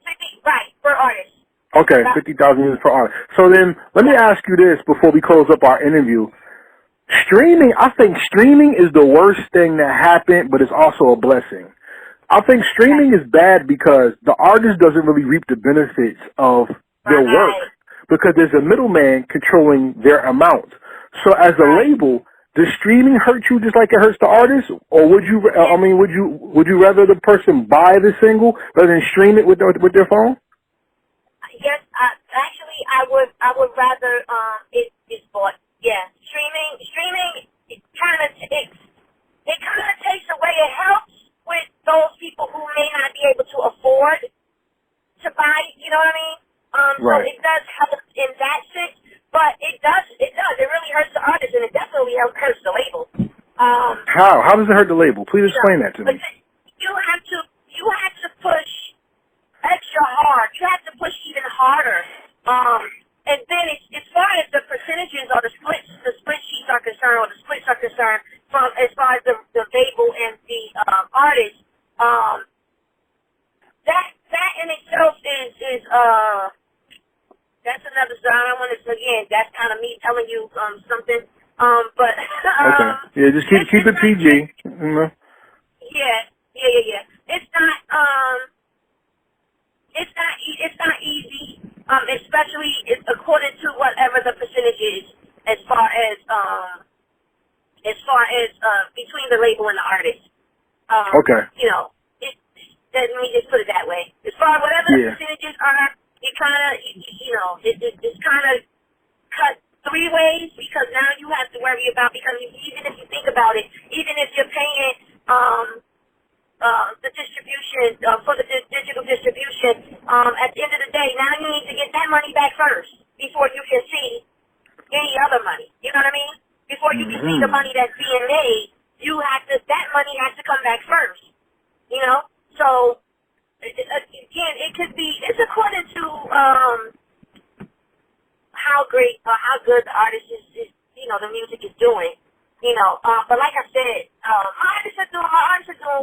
50, right, per artist. Okay, 50,000 units per artist. So then, let me ask you this before we close up our interview. Streaming, I think streaming is the worst thing that happened, but it's also a blessing. I think streaming is bad because the artist doesn't really reap the benefits of their work because there's a middleman controlling their amount. So as a label, does streaming hurt you just like it hurts the artist, or would you rather the person buy the single rather than stream it with their phone? Yes, actually, I would rather it's bought. Yeah, streaming, it kind of takes away. It helps with those people who may not be able to afford to buy. You know what I mean? Right. So it does help in that sense, but it does. It really hurts the artist, and it definitely hurts the label. How does it hurt the label? Please explain that to me. You have to push extra hard. You have to push even harder. And then as far as the percentages or the split sheets are concerned, or the splits are concerned, from as far as the label and the artist, that in itself is that's another side. I want to again. That's kind of me telling you something. But okay, yeah, just keep it PG. Mm-hmm. Yeah. It's not easy, especially according to whatever the percentage is, as far as between the label and the artist. Okay. Let me just put it that way. As far as whatever the percentages are, it kind of, it's kind of cut three ways, because now you have to worry about, because even if you think about it, even if you're paying the distribution, for the digital distribution, at the end of the day, now you need to get that money back first before you can see any other money. You know what I mean? Before you can see the money that's being made, that money has to come back first. So again, it's according to how great or how good the artist is the music is doing. But like I said, my artists are doing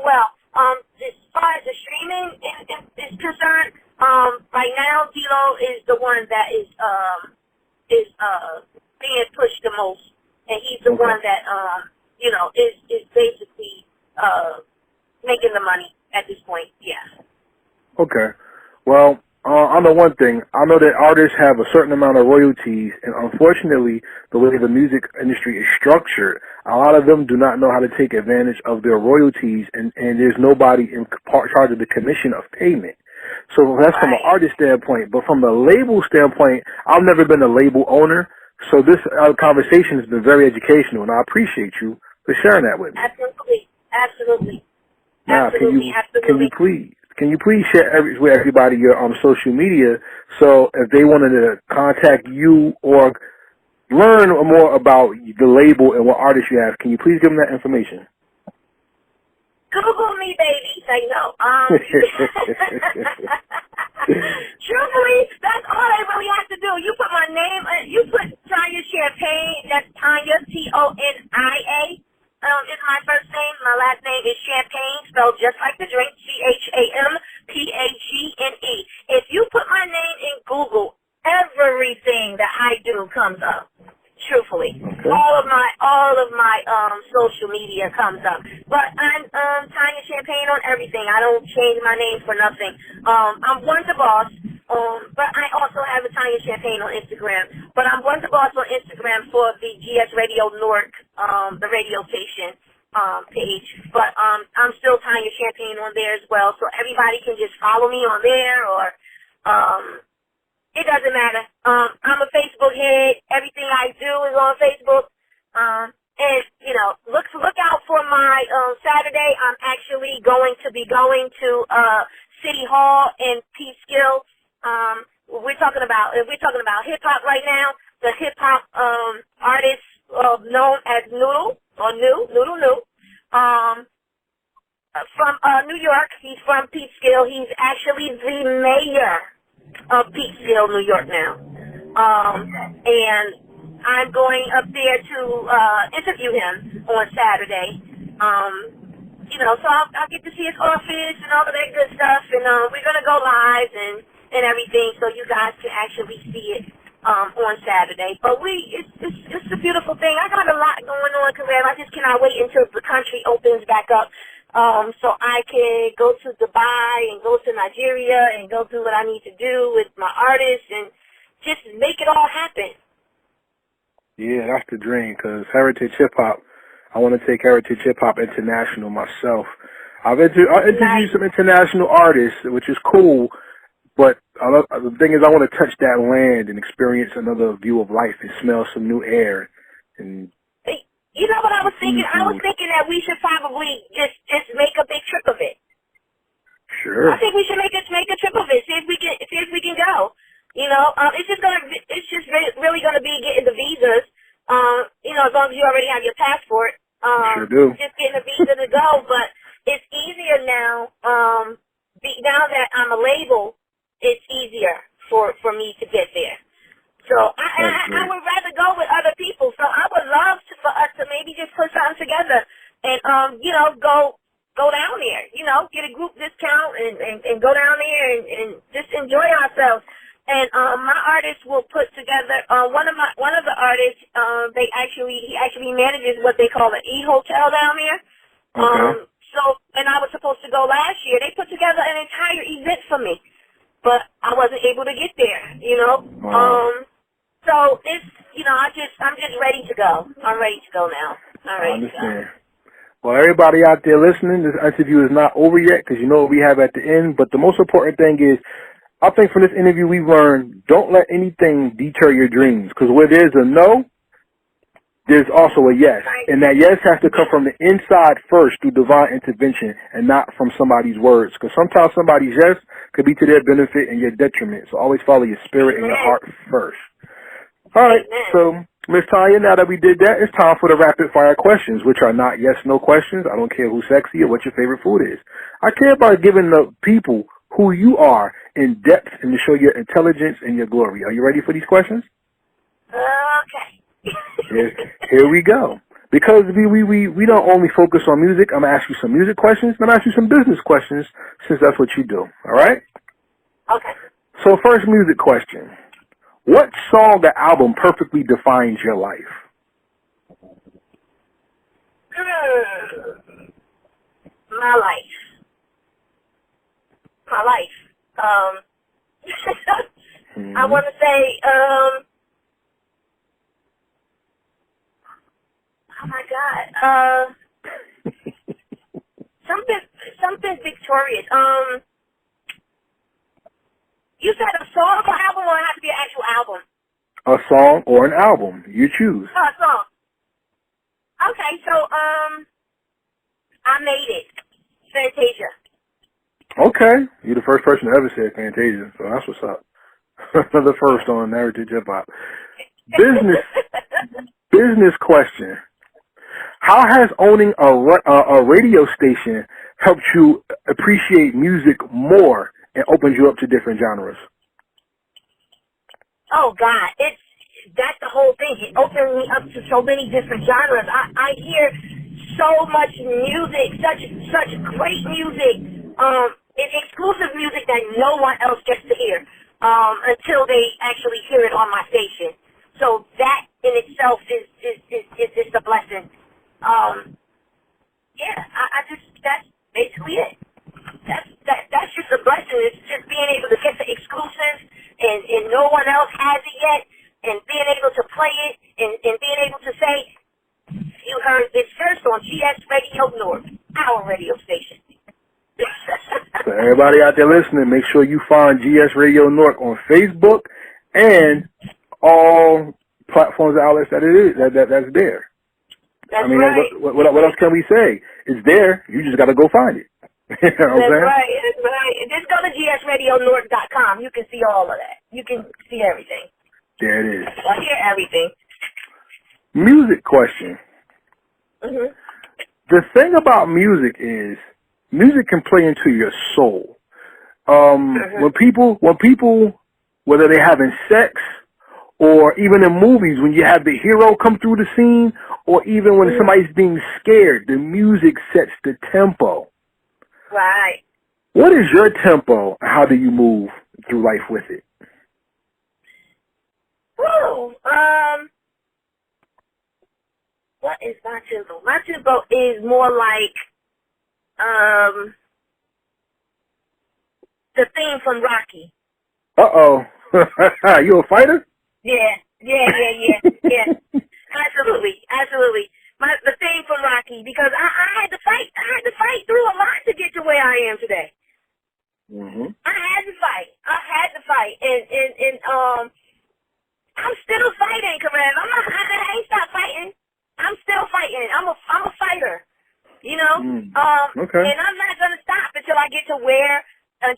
well. As far as the streaming is concerned, right now D-Lo is the one that is being pushed the most, and he's the one that is basically making the money at this point. Yeah. Okay. Well, I know one thing. I know that artists have a certain amount of royalties, and unfortunately, the way the music industry is structured, a lot of them do not know how to take advantage of their royalties, and there's nobody in charge of the commission of payment. So that's from an artist standpoint. But from a label standpoint, I've never been a label owner, so this conversation has been very educational, and I appreciate you for sharing that with me. Absolutely. Now, can you please share with everybody your social media, so if they wanted to contact you or learn more about the label and what artists you have, can you please give them that information? Google me, baby. Say no. Truthfully, that's all they really have to do. You put my name, you put Tonia Champagne. That's Tonia, Tonia. Is my first name. My last name is Champagne, spelled just like the drink, Champagne. If you put my name in Google, everything that I do comes up. Truthfully, Okay. all of my social media comes up. But I'm Tonia Champagne on everything. I don't change my name for nothing. I'm Wonder Boss. But I also have a Tonia Champagne on Instagram. But I'm Wonder Boss on Instagram for the GS Radio Newark, the radio station page. But I'm still Tonia Champagne on there as well. So everybody can just follow me on there, or it doesn't matter. I'm a Facebook head. Everything I do is on Facebook. And, you know, look out for my Saturday. I'm actually going to be going to City Hall in Peekskill. We're talking about hip hop right now. The hip hop artist known as Noodle or Noodle New. From New York. He's from Peekskill. He's actually the mayor of Peekskill, New York now. And I'm going up there to interview him on Saturday. You know, so I'll get to see his office and all of that good stuff, and we're gonna go live and everything, so you guys can actually see it on Saturday. But it's a beautiful thing. I got a lot going on, Kareem. I just cannot wait until the country opens back up. So I can go to Dubai and go to Nigeria and go do what I need to do with my artists and just make it all happen. Yeah, that's the dream, because Heritage Hip Hop, I want to take Heritage Hip Hop international myself. I'll interview some international artists, which is cool, but the thing is I want to touch that land and experience another view of life and smell some new air. And you know what I was thinking? I was thinking that we should probably just make a big trip of it. Sure. I think we should make a trip of it. See if we can go. You know, it's just really gonna be getting the visas. You know, as long as you already have your passport. Sure do. Just getting a visa to go, but it's easier now. Now that I'm a label, it's easier for me to get there. So I would rather go with other people. So I would love for us to maybe just put something together and you know, go down there. You know, get a group discount and go down there and just enjoy ourselves. And my artist will put together one of the artists. He actually manages what they call an e-hotel down there. Okay. So, and I was supposed to go last year. They put together an entire event for me, but I wasn't able to get there. You know. Wow. So it's, you know, I'm just ready to go. I'm ready to go now. I'm ready I understand. to go. Well, everybody out there listening, this interview is not over yet, because you know what we have at the end. But the most important thing is, I think from this interview we've learned, don't let anything deter your dreams, because where there's a no, there's also a yes. Right. And that yes has to come from the inside first through divine intervention and not from somebody's words, because sometimes somebody's yes could be to their benefit and your detriment. So always follow your spirit and your heart first. All right, so Miss Tanya, now that we did that, it's time for the rapid fire questions, which are not yes, no questions. I don't care who's sexy or what your favorite food is. I care about giving the people who you are in depth and to show your intelligence and your glory. Are you ready for these questions? Okay. Here we go. Because we don't only focus on music, I'm going to ask you some music questions, and I'm going to ask you some business questions, since that's what you do. All right? Okay. So first music question. What song or album perfectly defines your life? My life. I want to say, oh my God, something victorious. You said a song or album, or it has to be an actual album? A song or an album. You choose. Oh, a song. Okay, so, I Made It. Fantasia. Okay. You're the first person to ever say Fantasia, so that's what's up. Another first on Heritage Hip Hop. Business question. How has owning a radio station helped you appreciate music more and opened you up to different genres? Oh God, that's the whole thing. It opened me up to so many different genres. I hear so much music, such great music, it's exclusive music that no one else gets to hear until they actually hear it on my station. So that in itself and being able to play it and being able to say, you heard it first on GS Radio North, our radio station. So everybody out there listening, make sure you find GS Radio North on Facebook and all platforms and outlets that's there. That's I mean, right. what else can we say? It's there. You just got to go find it. You know what I'm saying? Right. That's right. Just go to gsradionorth.com. You can see all of that. You can see everything. There it is. I hear everything. Music question. Mm-hmm. The thing about music is music can play into your soul. When people, whether they're having sex or even in movies, when you have the hero come through the scene, or even when somebody's being scared, the music sets the tempo. Right. What is your tempo, and how do you move through life with it? Woo. What is my tempo? My tempo is more like the theme from Rocky. Uh-oh. You a fighter? Yeah. Absolutely. The theme from Rocky, because I had to fight. I had to fight through a lot to get to where I am today. Mm-hmm. I had to fight. And I'm still fighting, Karev. I ain't stopped fighting. I'm still fighting. I'm a fighter. You know? Okay. And I'm not gonna stop until I get to where I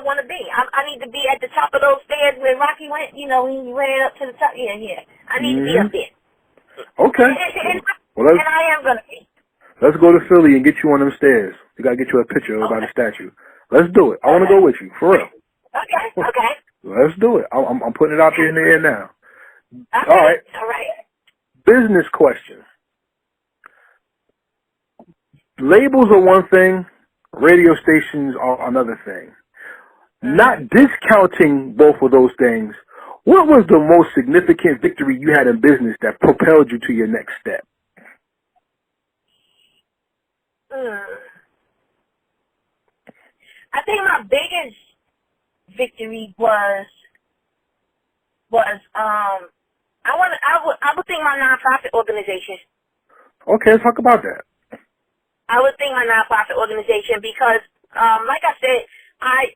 want to be. I need to be at the top of those stairs where Rocky went. You know, he ran up to the top. Yeah. I need to be up there. Okay. And I am gonna be. Let's go to Philly and get you on them stairs. We gotta get you a picture about the statue. Let's do it. I want to go with you, for real. Okay. Let's do it. I'm putting it out there in the air now. Okay. All right. Business question. Labels are one thing, radio stations are another thing. Not discounting both of those things, what was the most significant victory you had in business that propelled you to your next step? I think my biggest victory was I would think my nonprofit organization. Okay, let's talk about that. I would think my nonprofit organization because, like I said, I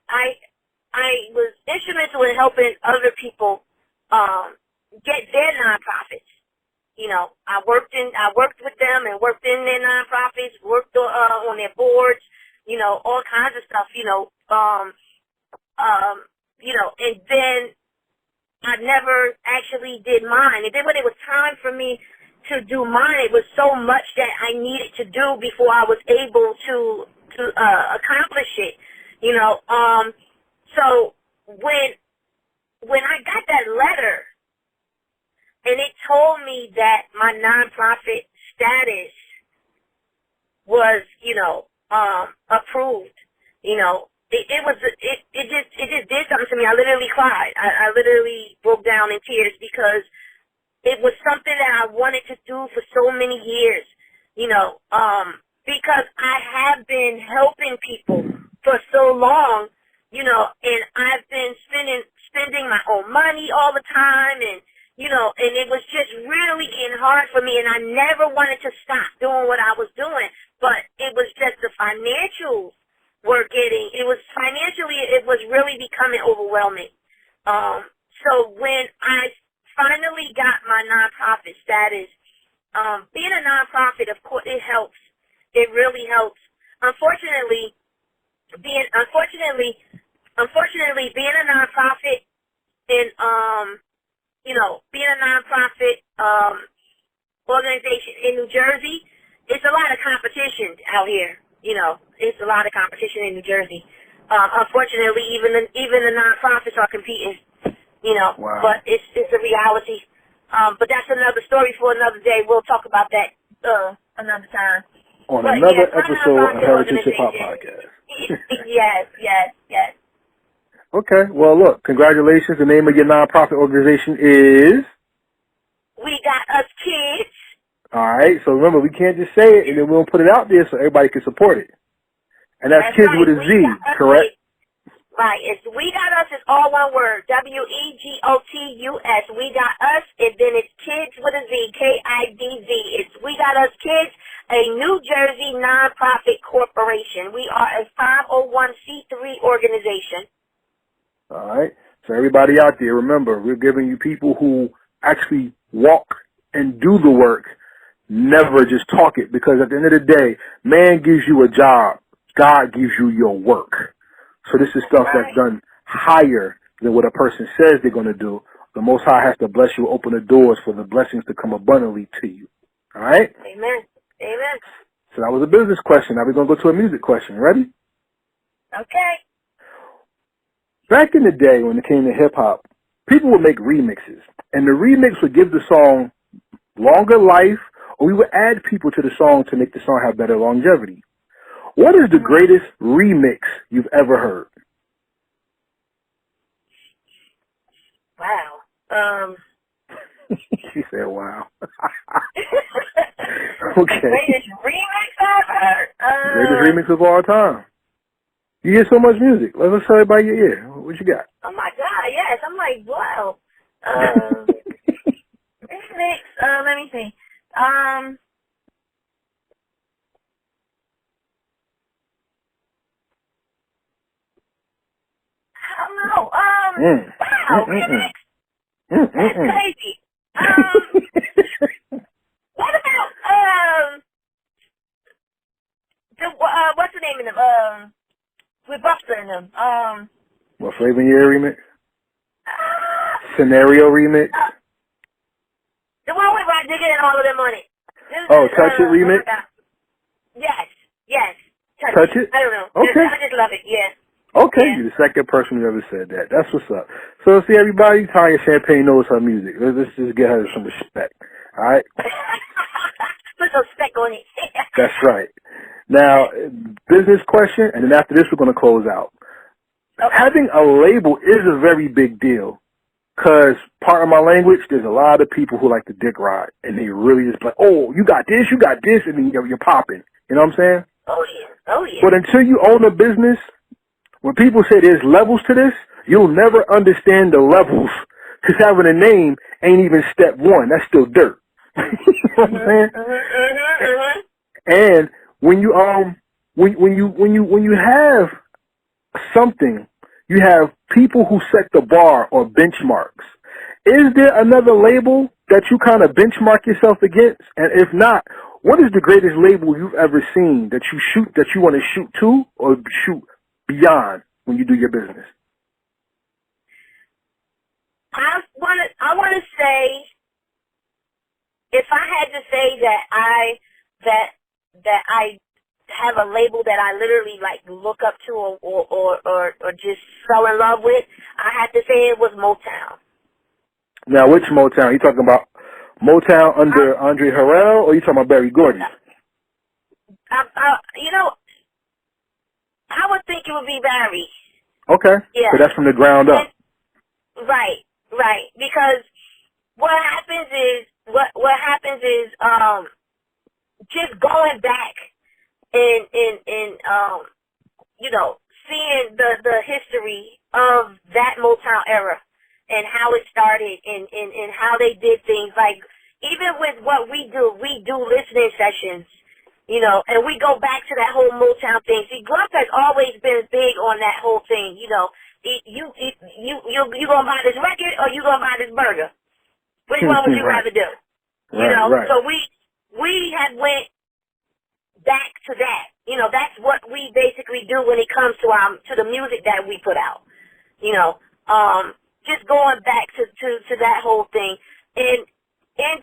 was instrumental in helping other people get their nonprofits. You know, I worked with them and worked in their nonprofits, worked on their boards, you know, all kinds of stuff, you know, and then I never actually did mine. And then when it was time for me to do mine, it was so much that I needed to do before I was able to accomplish it, you know. So when I got that letter and it told me that my nonprofit status was, you know, approved, you know, it just did something to me. I literally cried. I literally broke down in tears because it was something that I wanted to do for so many years, you know, because I have been helping people for so long, you know, and I've been spending my own money all the time, and, you know, and it was just really getting hard for me, and I never wanted to stop doing what I was doing, but it was just the financials were getting, it was really becoming overwhelming. So when I finally got my nonprofit status, being a nonprofit, of course, it helps. It really helps. Unfortunately, being a nonprofit and, you know, being a nonprofit, organization in New Jersey, it's a lot of competition out here. You know, it's a lot of competition in New Jersey. Unfortunately, even the nonprofits are competing. You know, wow. But it's a reality. But that's another story for another day. We'll talk about that another time. On another episode of Heritage Hip Hop Podcast. Yes. Okay, well, look, congratulations. The name of your nonprofit organization is? We Got Us Kids. All right, so remember, we can't just say it and then we'll put it out there so everybody can support it. And that's Kids right. with a Z, correct? Right. It's We Got Us is all one word. WEGOTUS. We Got Us, and then it's Kids with a Z, KIDZ. It's We Got Us Kids, a New Jersey nonprofit corporation. We are a 501c3 organization. All right. So everybody out there, remember, we're giving you people who actually walk and do the work, never just talk it, because at the end of the day, man gives you a job, God gives you your work. So this is stuff that's done higher than what a person says they're going to do. The Most High has to bless you, open the doors for the blessings to come abundantly to you. All right? Amen. Amen. So that was a business question. Now we're going to go to a music question. Ready? Okay. Back in the day when it came to hip-hop, people would make remixes, and the remix would give the song longer life, or we would add people to the song to make the song have better longevity. What is the greatest remix you've ever heard? Wow. She said, wow. Okay. Greatest remix I've heard. Greatest remix of all time. You hear so much music. Let's tell everybody your ear. What you got? Oh my God, yes. I'm like, wow. Remix, let me see. I don't know. Wow, remix. That's crazy. What about, what's the name of them? With Buster in them. What, Flavor in Your Ear remix? Scenario remix? The one with Rod Digger and all of them on it. Touch It remix? Yes. Touch It? I don't know. Okay. I just love it, yeah. Okay, Yeah. you're the second person who ever said that. That's what's up. So, see, everybody, Tonia Champagne knows her music. Let's just get her some respect. All right? Put some spec on it. That's right. Now, business question, and then after this, we're going to close out. Okay. Having a label is a very big deal, because part of my language, there's a lot of people who like to dick ride, and they really just like, oh, you got this, and then you're popping. You know what I'm saying? Oh, yeah. But until you own a business, when people say there's levels to this, you'll never understand the levels, because having a name ain't even step one. That's still dirt. You know what I'm saying? And when you when you have something, you have people who set the bar or benchmarks. Is there another label that you kind of benchmark yourself against? And if not, what is the greatest label you've ever seen that you want to shoot to or shoot beyond when you do your business? I want to say, if I had to say that I have a label that I literally like look up to or just fell in love with, I had to say it was Motown. Now, which Motown? Are you talking about Motown under Andre Harrell, or are you talking about Barry Gordy? I would think it would be Barry. Okay. Yeah. So that's from the ground up. Right. Because what happens is just going back and seeing the history of that Motown era and how it started and how they did things. Like, even with what we do listening sessions, and we go back to that whole Motown thing. See, Gruff has always been big on that whole thing, you gonna buy this record or you gonna buy this burger? Which one would you rather do? Right. So we had went back to that. That's what we basically do when it comes to the music that we put out. Just going back to that whole thing. And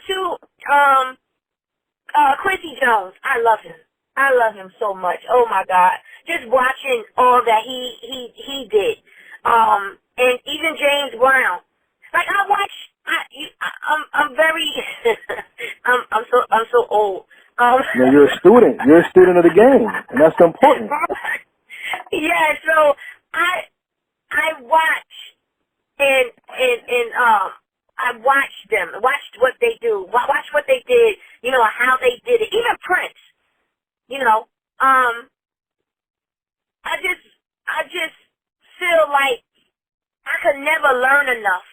to Quincy Jones, I love him so much. Oh my God. Just watching all that he did. And even James Brown. Like, I'm very I'm so old. No, you're a student. You're a student of the game, and that's important. Yeah, so I watch and I watched them, watched what they do, watched what they did, how they did it. Even Prince, I just feel like I could never learn enough.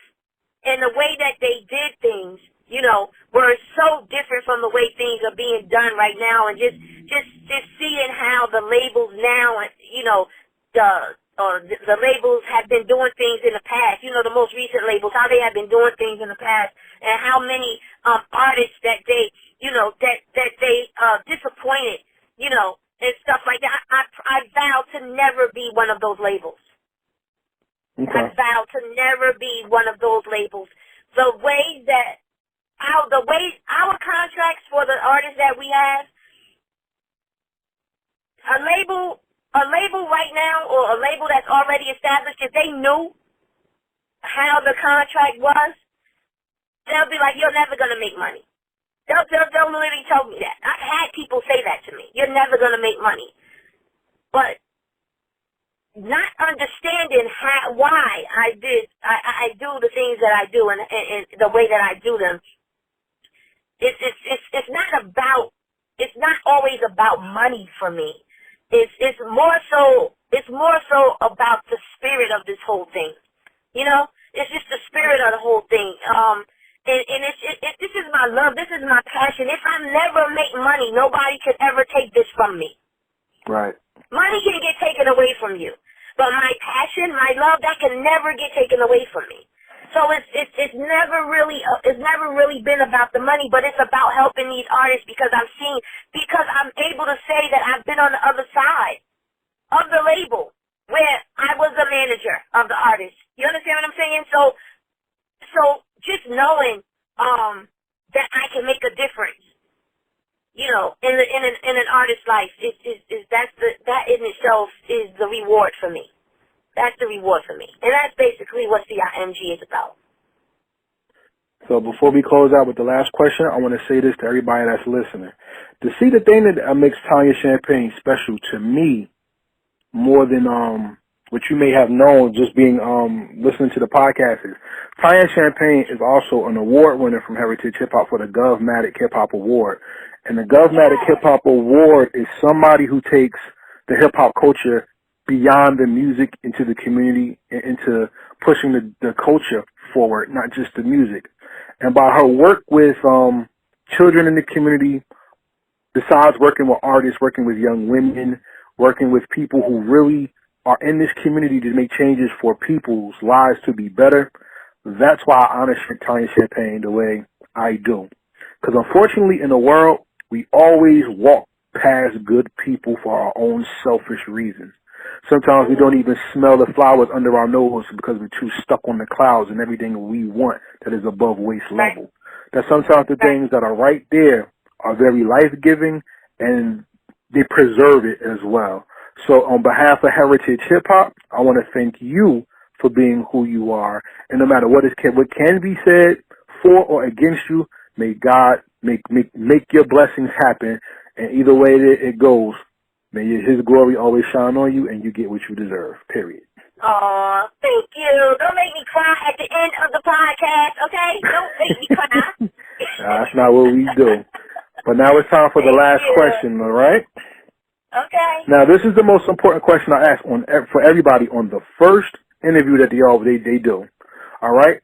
And the way that they did things, you know, were so different from the way things are being done right now. And just seeing how the labels now, you know, the labels have been doing things in the past, you know, the most recent labels, how they have been doing things in the past, and how many artists that they, you know, that they disappointed, you know, and stuff like that. I vow to never be one of those labels. Okay. I vow to never be one of those labels. The way that our contracts for the artists that we have, a label right now, or a label that's already established, if they knew how the contract was, they'll be like, "You're never gonna make money." They'll literally tell me that. I had people say that to me. "You're never gonna make money." But not understanding why I do the things that I do and the way that I do them. It's not always about money for me. It's more so about the spirit of this whole thing. You know, it's just the spirit of the whole thing. And this is my love. This is my passion. If I never make money, nobody could ever take this from me. Right. Money can get taken away from you, but my passion, my love, that can never get taken away from me. So it's never really been about the money, but it's about helping these artists because I'm able to say that I've been on the other side of the label where I was the manager of the artist. You understand what I'm saying? So just knowing that I can make a difference, you know, in an artist's life that in itself is the reward for me. That's the reward for me. And that's basically what CIMG is about. So before we close out with the last question, I want to say this to everybody that's listening. To see the thing that makes Tonia Champagne special to me more than what you may have known just being listening to the podcast is Tonia Champagne is also an award winner from Heritage Hip Hop for the Govmatic Hip Hop Award. And the Govmatic Hip Hop Award is somebody who takes the hip hop culture beyond the music into the community and into pushing the culture forward, not just the music. And by her work with children in the community, besides working with artists, working with young women, working with people who really are in this community to make changes for people's lives to be better, that's why I honor Tonia Champagne the way I do. Because unfortunately in the world, we always walk past good people for our own selfish reasons. Sometimes we don't even smell the flowers under our nose because we're too stuck on the clouds and everything we want that is above waist level. That sometimes the things that are right there are very life-giving and they preserve it as well. So on behalf of Heritage Hip Hop, I want to thank you for being who you are. And no matter what can be said for or against you, may God make your blessings happen. And either way it goes, may His glory always shine on you and you get what you deserve, period. Oh, thank you. Don't make me cry at the end of the podcast, okay? Don't make me cry. That's not what we do. But now it's time for the last question, all right? Okay. Now, this is the most important question I ask for everybody on the first interview that they do, all right?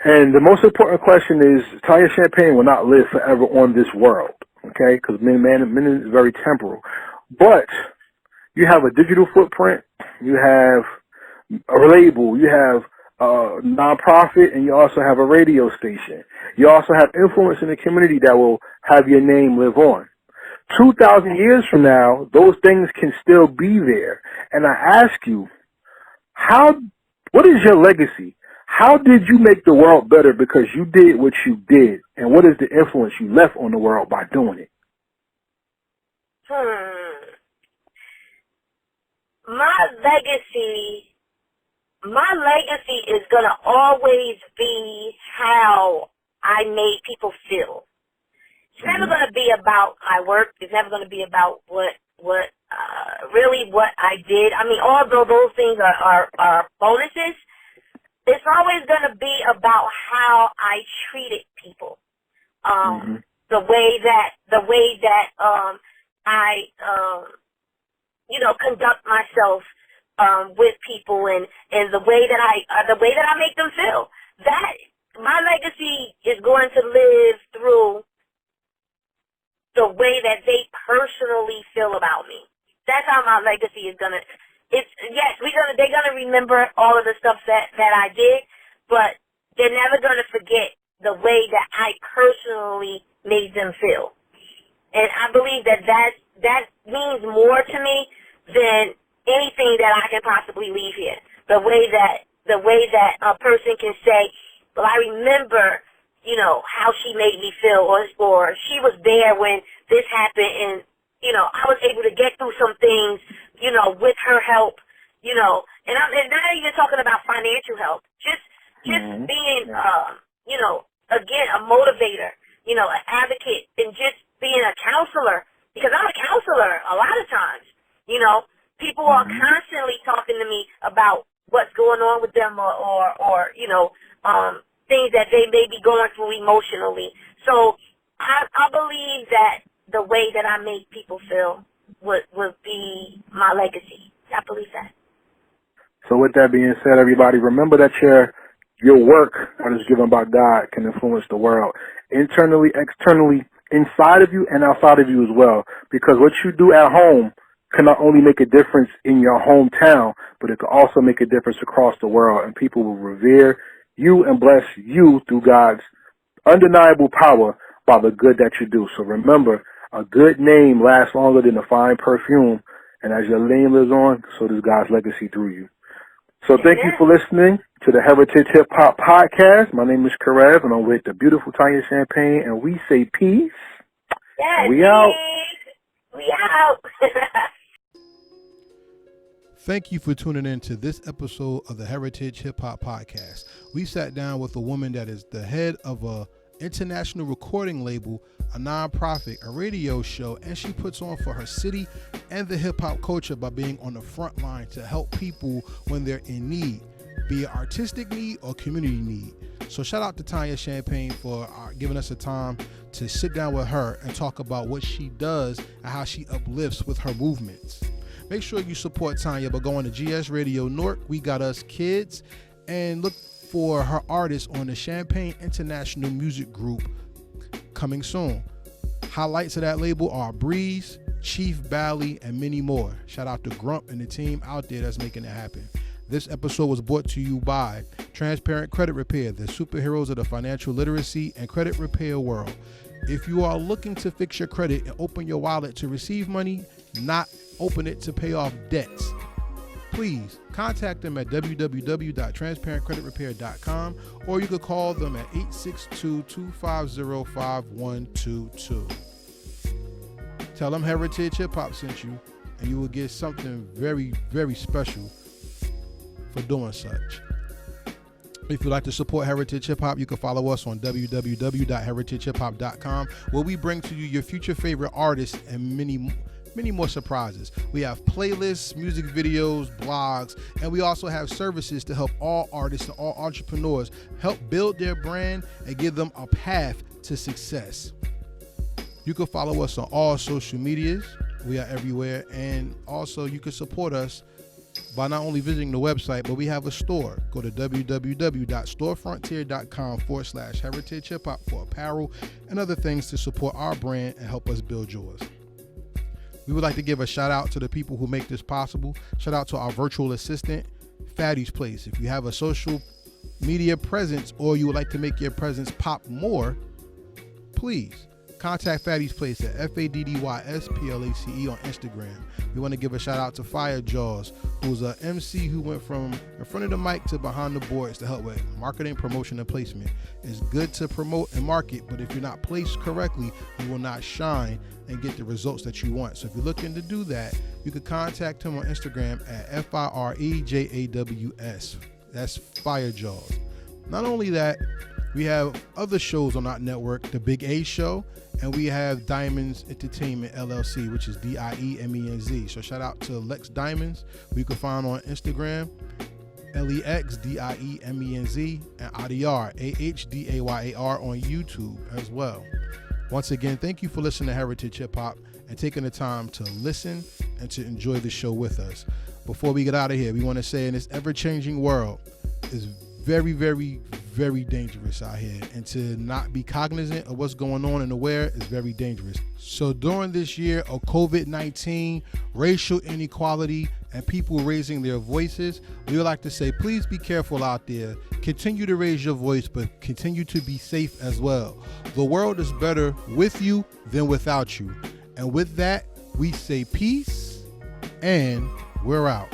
And the most important question is, Tonia Champagne will not live forever on this world, okay? Because man is very temporal. But you have a digital footprint, you have a label, you have a nonprofit, and you also have a radio station. You also have influence in the community that will have your name live on. 2,000 years from now, those things can still be there. And I ask you, what is your legacy? How did you make the world better because you did what you did? And what is the influence you left on the world by doing it? My legacy is going to always be how I made people feel. It's never going to be about my work. It's never going to be about what I did. I mean, although those things are bonuses, it's always going to be about how I treated people. The way that I conduct myself with people and the way that I make them feel. That my legacy is going to live through the way that they personally feel about me. That's how my legacy is gonna. They're gonna remember all of the stuff that I did, but they're never gonna forget the way that I personally made them feel. And I believe that means more to me than anything that I can possibly leave here. The way that a person can say, well, I remember, how she made me feel, or she was there when this happened, and, I was able to get through some things, with her help, and I'm not even talking about financial help, just being, again, a motivator, an advocate, and just being a counselor, because I'm a counselor a lot of times, people are constantly talking to me about what's going on with them or things that they may be going through emotionally. So I believe that the way that I make people feel would be my legacy. I believe that. So with that being said, everybody, remember that your work that is given by God can influence the world internally, externally, inside of you and outside of you as well. Because what you do at home can not only make a difference in your hometown, but it can also make a difference across the world, and people will revere you and bless you through God's undeniable power by the good that you do. So remember, a good name lasts longer than a fine perfume, and as your name lives on, so does God's legacy through you. So thank you for listening to the Heritage Hip Hop Podcast. My name is Karev, and I'm with the beautiful Tonia Champagne, and we say peace. Yes, we out. We out. Thank you for tuning in to this episode of the Heritage Hip Hop Podcast. We sat down with a woman that is the head of a international recording label, a nonprofit, a radio show, and she puts on for her city and the hip hop culture by being on the front line to help people when they're in need, be it artistic need or community need. So shout out to Tonia Champagne for giving us the time to sit down with her and talk about what she does and how she uplifts with her movements. Make sure you support Tonia by going to GS Radio North, We Got Us Kids, and look for her artists on the Champagne International Music Group coming soon. Highlights of that label are Breeze, Chief Bally, and many more. Shout out to Grump and the team out there that's making it happen. This episode was brought to you by Transparent Credit Repair, the superheroes of the financial literacy and credit repair world. If you are looking to fix your credit and open your wallet to receive money, not open it to pay off debts, please contact them at www.transparentcreditrepair.com, or you could call them at 862-250-5122. Tell them Heritage Hip Hop sent you, and you will get something very, very special for doing such. If you'd like to support Heritage Hip Hop, you can follow us on www.heritagehiphop.com, where we bring to you your future favorite artists and many more surprises. We have playlists, music videos, blogs, and we also have services to help all artists and all entrepreneurs help build their brand and give them a path to success. You can follow us on all social medias. We are everywhere. And also you can support us by not only visiting the website, but we have a store. Go to www.storefrontier.com/heritage hip hop for apparel and other things to support our brand and help us build yours. We would like to give a shout out to the people who make this possible. Shout out to our virtual assistant, Fatty's Place. If you have a social media presence or you would like to make your presence pop more, please contact Fatty's Place at FADDYSPLACE on Instagram. We want to give a shout out to Fire Jaws, who's an MC who went from in front of the mic to behind the boards to help with marketing, promotion, and placement. It's good to promote and market, but if you're not placed correctly, you will not shine and get the results that you want. So if you're looking to do that, you can contact him on Instagram at FIREJAWS. That's Fire Jaws. Not only that, we have other shows on our network, The Big A Show, and we have Diamonds Entertainment LLC, which is DIEMENZ. So shout out to Lex Diamonds, who you can find on Instagram, LEXDIEMENZ, and ADYAR, AHDAYAR on YouTube as well. Once again, thank you for listening to Heritage Hip Hop and taking the time to listen and to enjoy the show with us. before we get out of here, we want to say in this ever-changing world, it's very, very, very dangerous out here. And to not be cognizant of what's going on and aware is very dangerous. So during this year of COVID-19, racial inequality, and people raising their voices, we would like to say, please be careful out there. Continue to raise your voice, but continue to be safe as well. The world is better with you than without you. And with that, we say peace, and we're out.